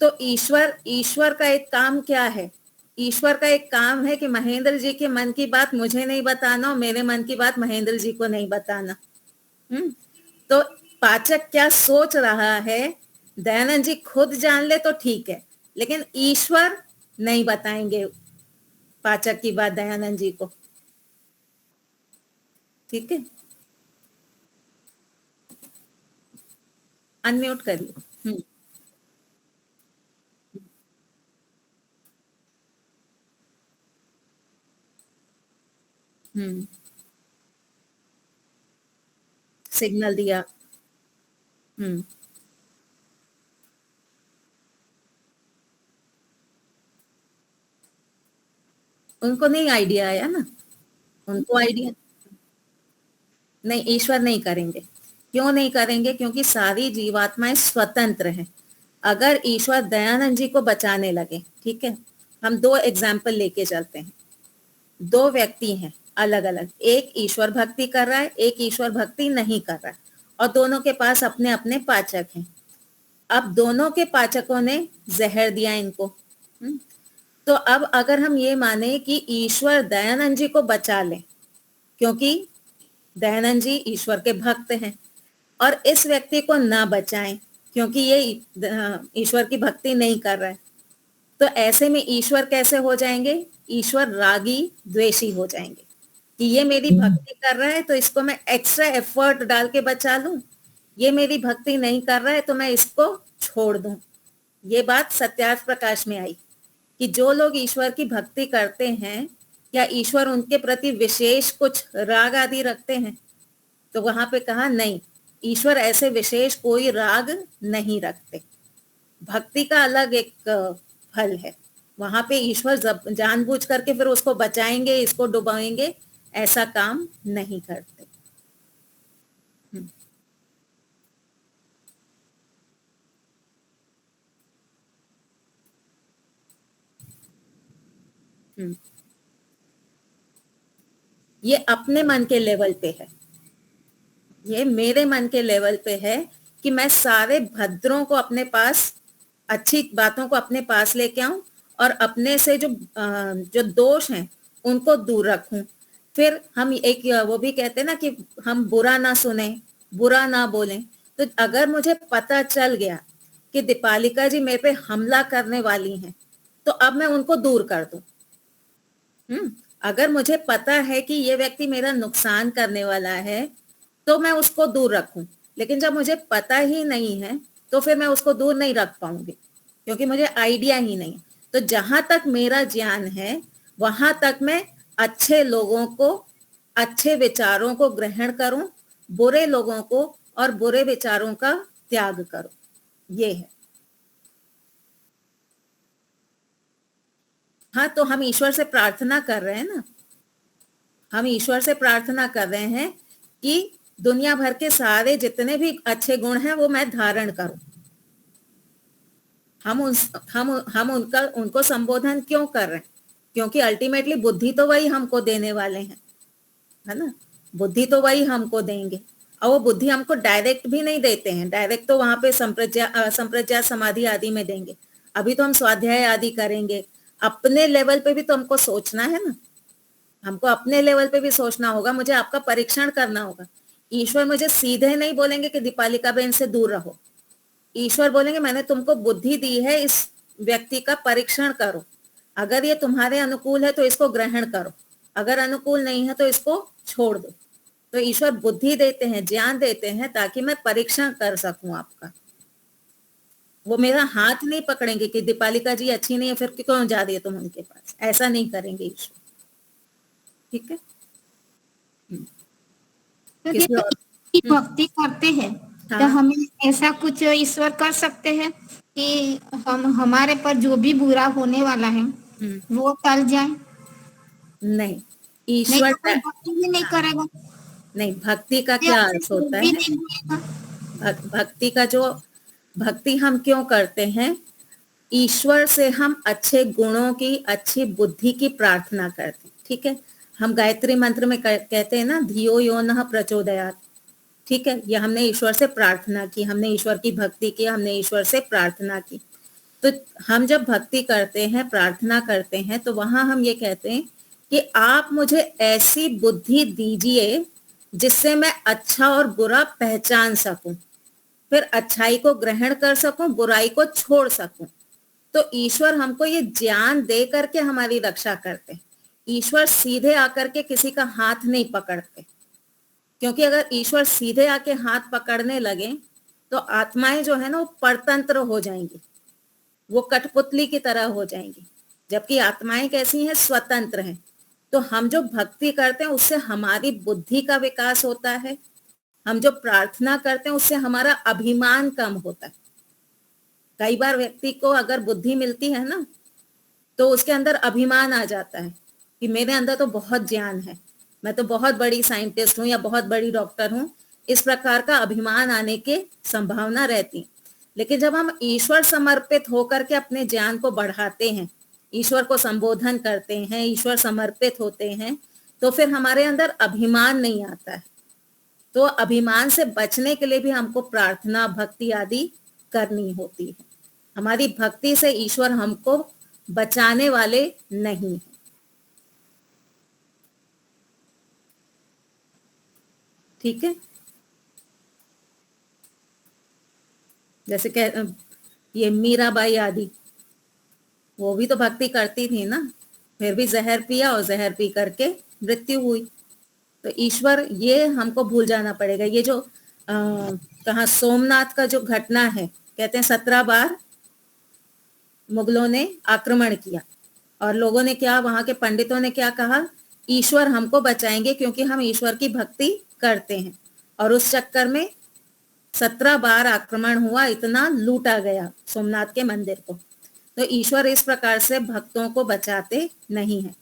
[SPEAKER 4] तो ईश्वर का एक काम क्या है, ईश्वर का एक काम है कि महेंद्र जी के मन की बात मुझे नहीं बताना और मेरे मन की बात महेंद्र जी को नहीं बताना। तो पाचक क्या सोच रहा है, दयानंद जी खुद जान ले तो ठीक है, लेकिन ईश्वर नहीं बताएंगे पाचक की बात दयानंद जी को। ठीक है, अनम्यूट करिए। सिग्नल दिया। हम्म उनको नहीं आइडिया आया ना, उनको आइडिया नहीं, ईश्वर नहीं करेंगे। क्यों नहीं करेंगे? क्योंकि सारी जीवात्माएं स्वतंत्र हैं। अगर ईश्वर दयानंद जी को बचाने लगे, ठीक है, हम दो एग्जाम्पल लेके चलते हैं। दो व्यक्ति हैं अलग अलग, एक ईश्वर भक्ति कर रहा है, एक ईश्वर भक्ति नहीं कर रहा है, और दोनों के पास अपने अपने पाचक हैं। अब दोनों के पाचकों ने जहर दिया इनको। तो अब अगर हम ये माने कि ईश्वर दयानंद जी को बचा ले, क्योंकि दयानंद जी ईश्वर के भक्त हैं, और इस व्यक्ति को ना बचाएं क्योंकि ये ईश्वर की भक्ति नहीं कर रहा है, तो ऐसे में ईश्वर कैसे हो जाएंगे? ईश्वर रागी द्वेषी हो जाएंगे कि ये मेरी भक्ति कर रहा है तो इसको मैं एक्स्ट्रा एफर्ट डाल के बचा लूं, ये मेरी भक्ति नहीं कर रहा है तो मैं इसको छोड़ दूं। ये बात सत्यार्थ प्रकाश में आई कि जो लोग ईश्वर की भक्ति करते हैं या ईश्वर उनके प्रति विशेष कुछ राग आदि रखते हैं, तो वहां पे कहा नहीं, ईश्वर ऐसे विशेष कोई राग नहीं रखते। भक्ति का अलग एक फल है, वहां पे ईश्वर जानबूझ करके फिर उसको बचाएंगे, इसको डुबाएंगे, ऐसा काम नहीं करते। ये अपने मन के लेवल पे है, ये मेरे मन के लेवल पे है कि मैं सारे भद्रों को अपने पास, अच्छी बातों को अपने पास लेके आऊं और अपने से जो दोष हैं उनको दूर रखूं। फिर हम एक वो भी कहते हैं ना कि हम बुरा ना सुने, बुरा ना बोलें। तो अगर मुझे पता चल गया कि दीपालिका जी मेरे पे हमला करने वाली हैं, तो अब मैं उनको दूर कर दूं। अगर मुझे पता है कि ये व्यक्ति मेरा नुकसान करने वाला है तो मैं उसको दूर रखूं, लेकिन जब मुझे पता ही नहीं है तो फिर मैं उसको दूर नहीं रख पाऊंगी, क्योंकि मुझे आइडिया ही नहीं। तो जहां तक मेरा ज्ञान है वहां तक मैं अच्छे लोगों को, अच्छे विचारों को ग्रहण करूं, बुरे लोगों को और बुरे विचारों का त्याग करूं, ये है। हाँ, तो हम ईश्वर से प्रार्थना कर रहे हैं ना, हम ईश्वर से प्रार्थना कर रहे हैं कि दुनिया भर के सारे जितने भी अच्छे गुण हैं वो मैं धारण करूं। हम उनको संबोधन क्यों कर रहे हैं? क्योंकि अल्टीमेटली बुद्धि तो वही हमको देने वाले हैं, है ना, बुद्धि तो वही हमको देंगे। और वो बुद्धि हमको डायरेक्ट भी नहीं देते हैं, डायरेक्ट तो वहां पे संप्रज्ञा समाधि आदि में देंगे। अभी तो हम स्वाध्याय आदि करेंगे, अपने लेवल पे भी तो हमको सोचना है ना, हमको अपने लेवल पे भी सोचना होगा, मुझे आपका परीक्षण करना होगा। ईश्वर मुझे सीधे नहीं बोलेंगे कि दीपालिका बहन से दूर रहो, ईश्वर बोलेंगे मैंने तुमको बुद्धि दी है, इस व्यक्ति का परीक्षण करो, अगर ये तुम्हारे अनुकूल है तो इसको ग्रहण करो, अगर अनुकूल नहीं है तो इसको छोड़ दो। तो ईश्वर बुद्धि देते हैं, ज्ञान देते हैं ताकि मैं परीक्षण कर सकूं आपका। वो मेरा हाथ नहीं पकड़ेंगे कि दीपालिका जी अच्छी नहीं है फिर क्यों जा रही है तुम उनके पास, ऐसा नहीं करेंगे ईश्वर। ठीक है,
[SPEAKER 5] क्योंकि भक्ति करते हैं
[SPEAKER 4] हाँ?
[SPEAKER 5] तो हमें ऐसा कुछ ईश्वर कर सकते हैं कि हमारे पर जो भी बुरा होने वाला है वो टल जाए।
[SPEAKER 4] नहीं,
[SPEAKER 5] नहीं
[SPEAKER 4] ईश्वर
[SPEAKER 5] तो कोई भक्ति भी नहीं करेगा।
[SPEAKER 4] नहीं, भक्ति का क्या अर्थ होता
[SPEAKER 5] भी
[SPEAKER 4] है?
[SPEAKER 5] नहीं हुएगा।
[SPEAKER 4] भक्ति का जो भक्ति हम क्यों करते हैं? ईश्वर से हम अच्छे गुणों की, अच्छी बुद्धि की प्रार्थना करते हैं, ठीक है। हम गायत्री मंत्र में कहते हैं ना, धियो यो नः प्रचोदयात्, ठीक है। ये हमने ईश्वर से प्रार्थना की, हमने ईश्वर की भक्ति की, हमने ईश्वर से प्रार्थना की। तो हम जब भक्ति करते हैं, प्रार्थना करते हैं, तो वहां हम ये कहते हैं कि आप मुझे ऐसी बुद्धि दीजिए जिससे मैं अच्छा और बुरा पहचान सकूं, फिर अच्छाई को ग्रहण कर सकूं, बुराई को छोड़ सकूं। तो ईश्वर हमको ये ज्ञान दे करके हमारी रक्षा करते हैं। ईश्वर सीधे आकर के किसी का हाथ नहीं पकड़ते, क्योंकि अगर ईश्वर सीधे आके हाथ पकड़ने लगे तो आत्माएं जो है ना, वो परतंत्र हो जाएंगी, वो कठपुतली की तरह हो जाएंगी। जबकि आत्माएं कैसी हैं? स्वतंत्र हैं। तो हम जो भक्ति करते हैं उससे हमारी बुद्धि का विकास होता है। हम जो प्रार्थना करते हैं उससे हमारा अभिमान कम होता है। कई बार व्यक्ति को अगर बुद्धि मिलती है ना, तो उसके अंदर अभिमान आ जाता है कि मेरे अंदर तो बहुत ज्ञान है, मैं तो बहुत बड़ी साइंटिस्ट हूँ या बहुत बड़ी डॉक्टर हूँ। इस प्रकार का अभिमान आने की संभावना रहती। लेकिन जब हम ईश्वर समर्पित होकर के अपने ज्ञान को बढ़ाते हैं, ईश्वर को संबोधन करते हैं, ईश्वर समर्पित होते हैं, तो फिर हमारे अंदर अभिमान नहीं आता है। तो अभिमान से बचने के लिए भी हमको प्रार्थना, भक्ति आदि करनी होती है। हमारी भक्ति से ईश्वर हमको बचाने वाले नहीं है। ठीक है। जैसे कह ये मीराबाई आदि, वो भी तो भक्ति करती थी ना, फिर भी जहर पिया और जहर पी करके मृत्यु हुई। तो ईश्वर, ये हमको भूल जाना पड़ेगा। ये जो कहा सोमनाथ का जो घटना है, कहते हैं 17 बार मुगलों ने आक्रमण किया और लोगों ने क्या, वहां के पंडितों ने क्या कहा, ईश्वर हमको बचाएंगे क्योंकि हम ईश्वर की भक्ति करते हैं। और उस चक्कर में 17 बार आक्रमण हुआ, इतना लूटा गया सोमनाथ के मंदिर को। तो ईश्वर इस प्रकार से भक्तों को बचाते नहीं है।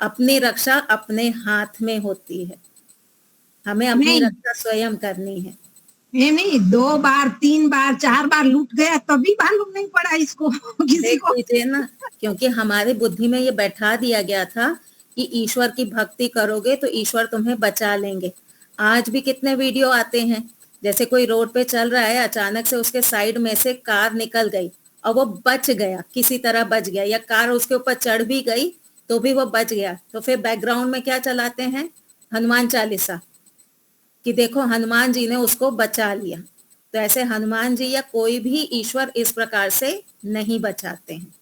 [SPEAKER 4] अपनी रक्षा अपने हाथ में होती है, हमें अपनी
[SPEAKER 6] नहीं।
[SPEAKER 4] रक्षा स्वयं करनी है।
[SPEAKER 6] ये नहीं 2 बार 3 बार 4 बार लूट गया तभी मालूम नहीं पड़ा इसको किसी
[SPEAKER 4] देख
[SPEAKER 6] को।
[SPEAKER 4] लीजिए ना, क्योंकि हमारी बुद्धि में ये बैठा दिया गया था कि ईश्वर की भक्ति करोगे तो ईश्वर तुम्हें बचा लेंगे। आज भी कितने वीडियो आते हैं, जैसे कोई रोड पे चल रहा है, अचानक से उसके साइड में से कार निकल गई और वो बच गया, किसी तरह बच गया, या कार उसके ऊपर चढ़ भी गई तो भी वो बच गया। तो फिर बैकग्राउंड में क्या चलाते हैं? हनुमान चालीसा, कि देखो हनुमान जी ने उसको बचा लिया। तो ऐसे हनुमान जी या कोई भी ईश्वर इस प्रकार से नहीं बचाते हैं।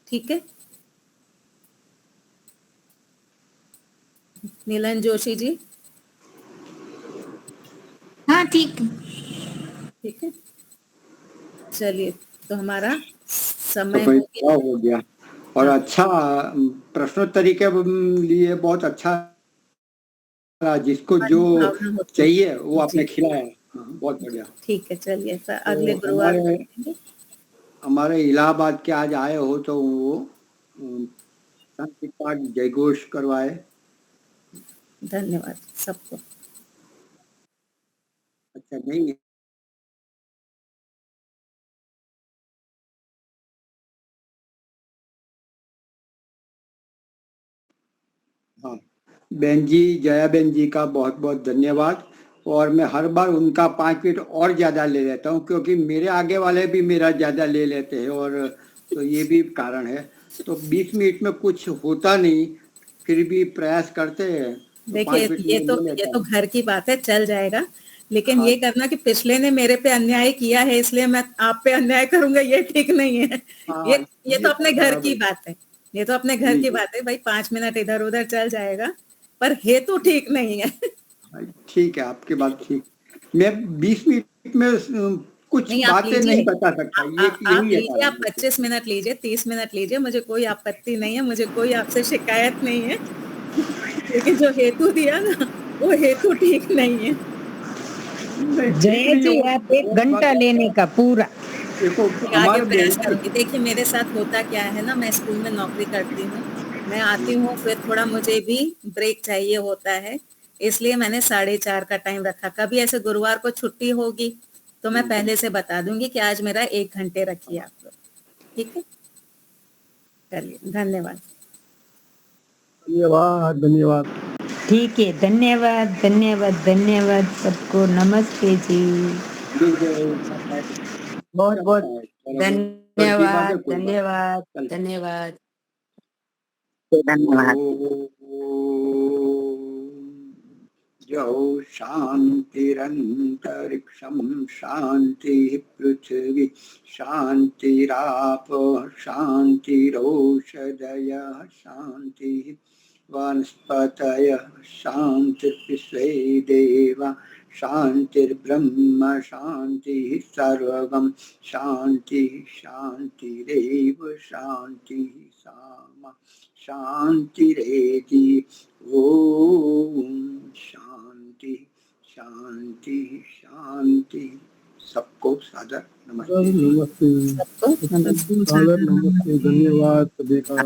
[SPEAKER 4] ठीक है। नीलन जोशी जी।
[SPEAKER 5] हाँ ठीक।
[SPEAKER 4] ठीक है, चलिए, तो हमारा
[SPEAKER 2] तो
[SPEAKER 4] समय
[SPEAKER 2] भाई
[SPEAKER 4] हो गया।
[SPEAKER 2] हो गया। और अच्छा प्रश्नोत्तरी के लिए बहुत अच्छा रहा, जिसको जो
[SPEAKER 4] भावना होती है।
[SPEAKER 2] चाहिए वो आपने
[SPEAKER 4] जी।
[SPEAKER 2] खिलाया। बहुत बढ़िया।
[SPEAKER 4] ठीक है, चलिए फिर अगले
[SPEAKER 2] तो
[SPEAKER 4] गुरुवार को
[SPEAKER 2] हमारे
[SPEAKER 4] मिलेंगे।
[SPEAKER 2] हमारे इलाहाबाद के आज आए हो तो वो शांति पाठ जयघोष करवाए।
[SPEAKER 4] धन्यवाद सबको।
[SPEAKER 2] अच्छा नहीं है। हाँ, बहन जी, जया बहन जी का बहुत बहुत धन्यवाद। और मैं हर बार उनका 5 मिनट और ज्यादा ले लेता हूँ, क्योंकि मेरे आगे वाले भी मेरा ज्यादा ले लेते हैं, और तो ये भी कारण है। तो 20 मिनट में कुछ होता नहीं, फिर भी प्रयास करते हैं। तो
[SPEAKER 4] देखिए,
[SPEAKER 2] 5 मिनट
[SPEAKER 4] ये
[SPEAKER 2] में
[SPEAKER 4] तो
[SPEAKER 2] ले
[SPEAKER 4] ये
[SPEAKER 2] लेता
[SPEAKER 4] तो
[SPEAKER 2] हूँ।
[SPEAKER 4] घर की बात है, चल जाएगा। लेकिन
[SPEAKER 2] हाँ
[SPEAKER 4] ये करना कि पिछले ने मेरे पे अन्याय किया है इसलिए मैं आप पे अन्याय करूंगा, ये ठीक नहीं है।
[SPEAKER 2] हाँ,
[SPEAKER 4] ये तो अपने घर की
[SPEAKER 2] बराबर।
[SPEAKER 4] बात है, ये तो अपने घर
[SPEAKER 2] जी
[SPEAKER 4] की
[SPEAKER 2] जी,
[SPEAKER 4] बात है भाई। 5 मिनट इधर उधर चल जाएगा, पर हेतु ठीक नहीं है।
[SPEAKER 2] ठीक है, आपकी बात ठीक। मैं 20 मिनट में कुछ
[SPEAKER 4] नहीं, आप
[SPEAKER 2] बातें
[SPEAKER 4] लीजिए,
[SPEAKER 2] नहीं बता सकता, ये
[SPEAKER 4] आप
[SPEAKER 2] यही है
[SPEAKER 4] लीजिए,
[SPEAKER 2] कारण।
[SPEAKER 4] आप 25 मिनट लीजिए, 30 मिनट लीजिए, मुझे कोई आपत्ति नहीं है, मुझे कोई आपसे शिकायत नहीं है। लेकिन जो हेतु दिया ना, वो हेतु ठीक नहीं है।
[SPEAKER 2] नहीं, ठीक
[SPEAKER 6] जय
[SPEAKER 2] नहीं
[SPEAKER 6] जी
[SPEAKER 2] हो।
[SPEAKER 6] आप 1 घंटा लेने का पूरा।
[SPEAKER 2] देखो
[SPEAKER 4] आगे
[SPEAKER 2] हमारे
[SPEAKER 4] प्रयास
[SPEAKER 2] व्यवहार।
[SPEAKER 4] करूंगी। देखिए, मेरे साथ होता क्या है ना, मैं स्कूल में नौकरी करती हूँ मैं आती हूँ, फिर थोड़ा मुझे भी ब्रेक चाहिए होता है, इसलिए मैंने 4:30 का टाइम रखा। कभी ऐसे गुरुवार को छुट्टी होगी तो मैं पहले से बता दूंगी कि आज मेरा 1 घंटे रखिए आप लोग, ठीक है? चलिए, धन्यवाद।
[SPEAKER 3] धन्यवाद धन्यवाद।
[SPEAKER 7] ठीक है, धन्यवाद धन्यवाद धन्यवाद सबको, नमस्ते जी। बहुत बहुत धन्यवाद धन्यवाद धन्यवाद।
[SPEAKER 1] धन्यवाद।
[SPEAKER 2] जौ शान्तिरन्तरिक्षं शान्तिः पृथिवी शान्तिरापः शान्तिरोषधयः शान्तिः वनस्पतयः शान्तिर्विश्वे देवा शान्तिर्ब्रह्म शान्तिः सर्वगं शान्तिः शान्तिरेव शान्तिः सामा शान्तिरेधि। ओम शांति शांति शांति। सबको सादर नमस्ते।
[SPEAKER 3] नमस्ते सादर नमस्ते, धन्यवाद सभी का।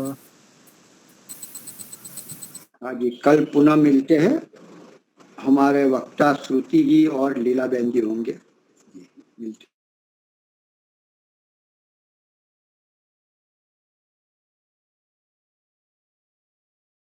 [SPEAKER 2] हाँ जी, कल पुनः मिलते हैं। हमारे वक्ता श्रुति जी और लीलाबेन जी होंगे। मिलते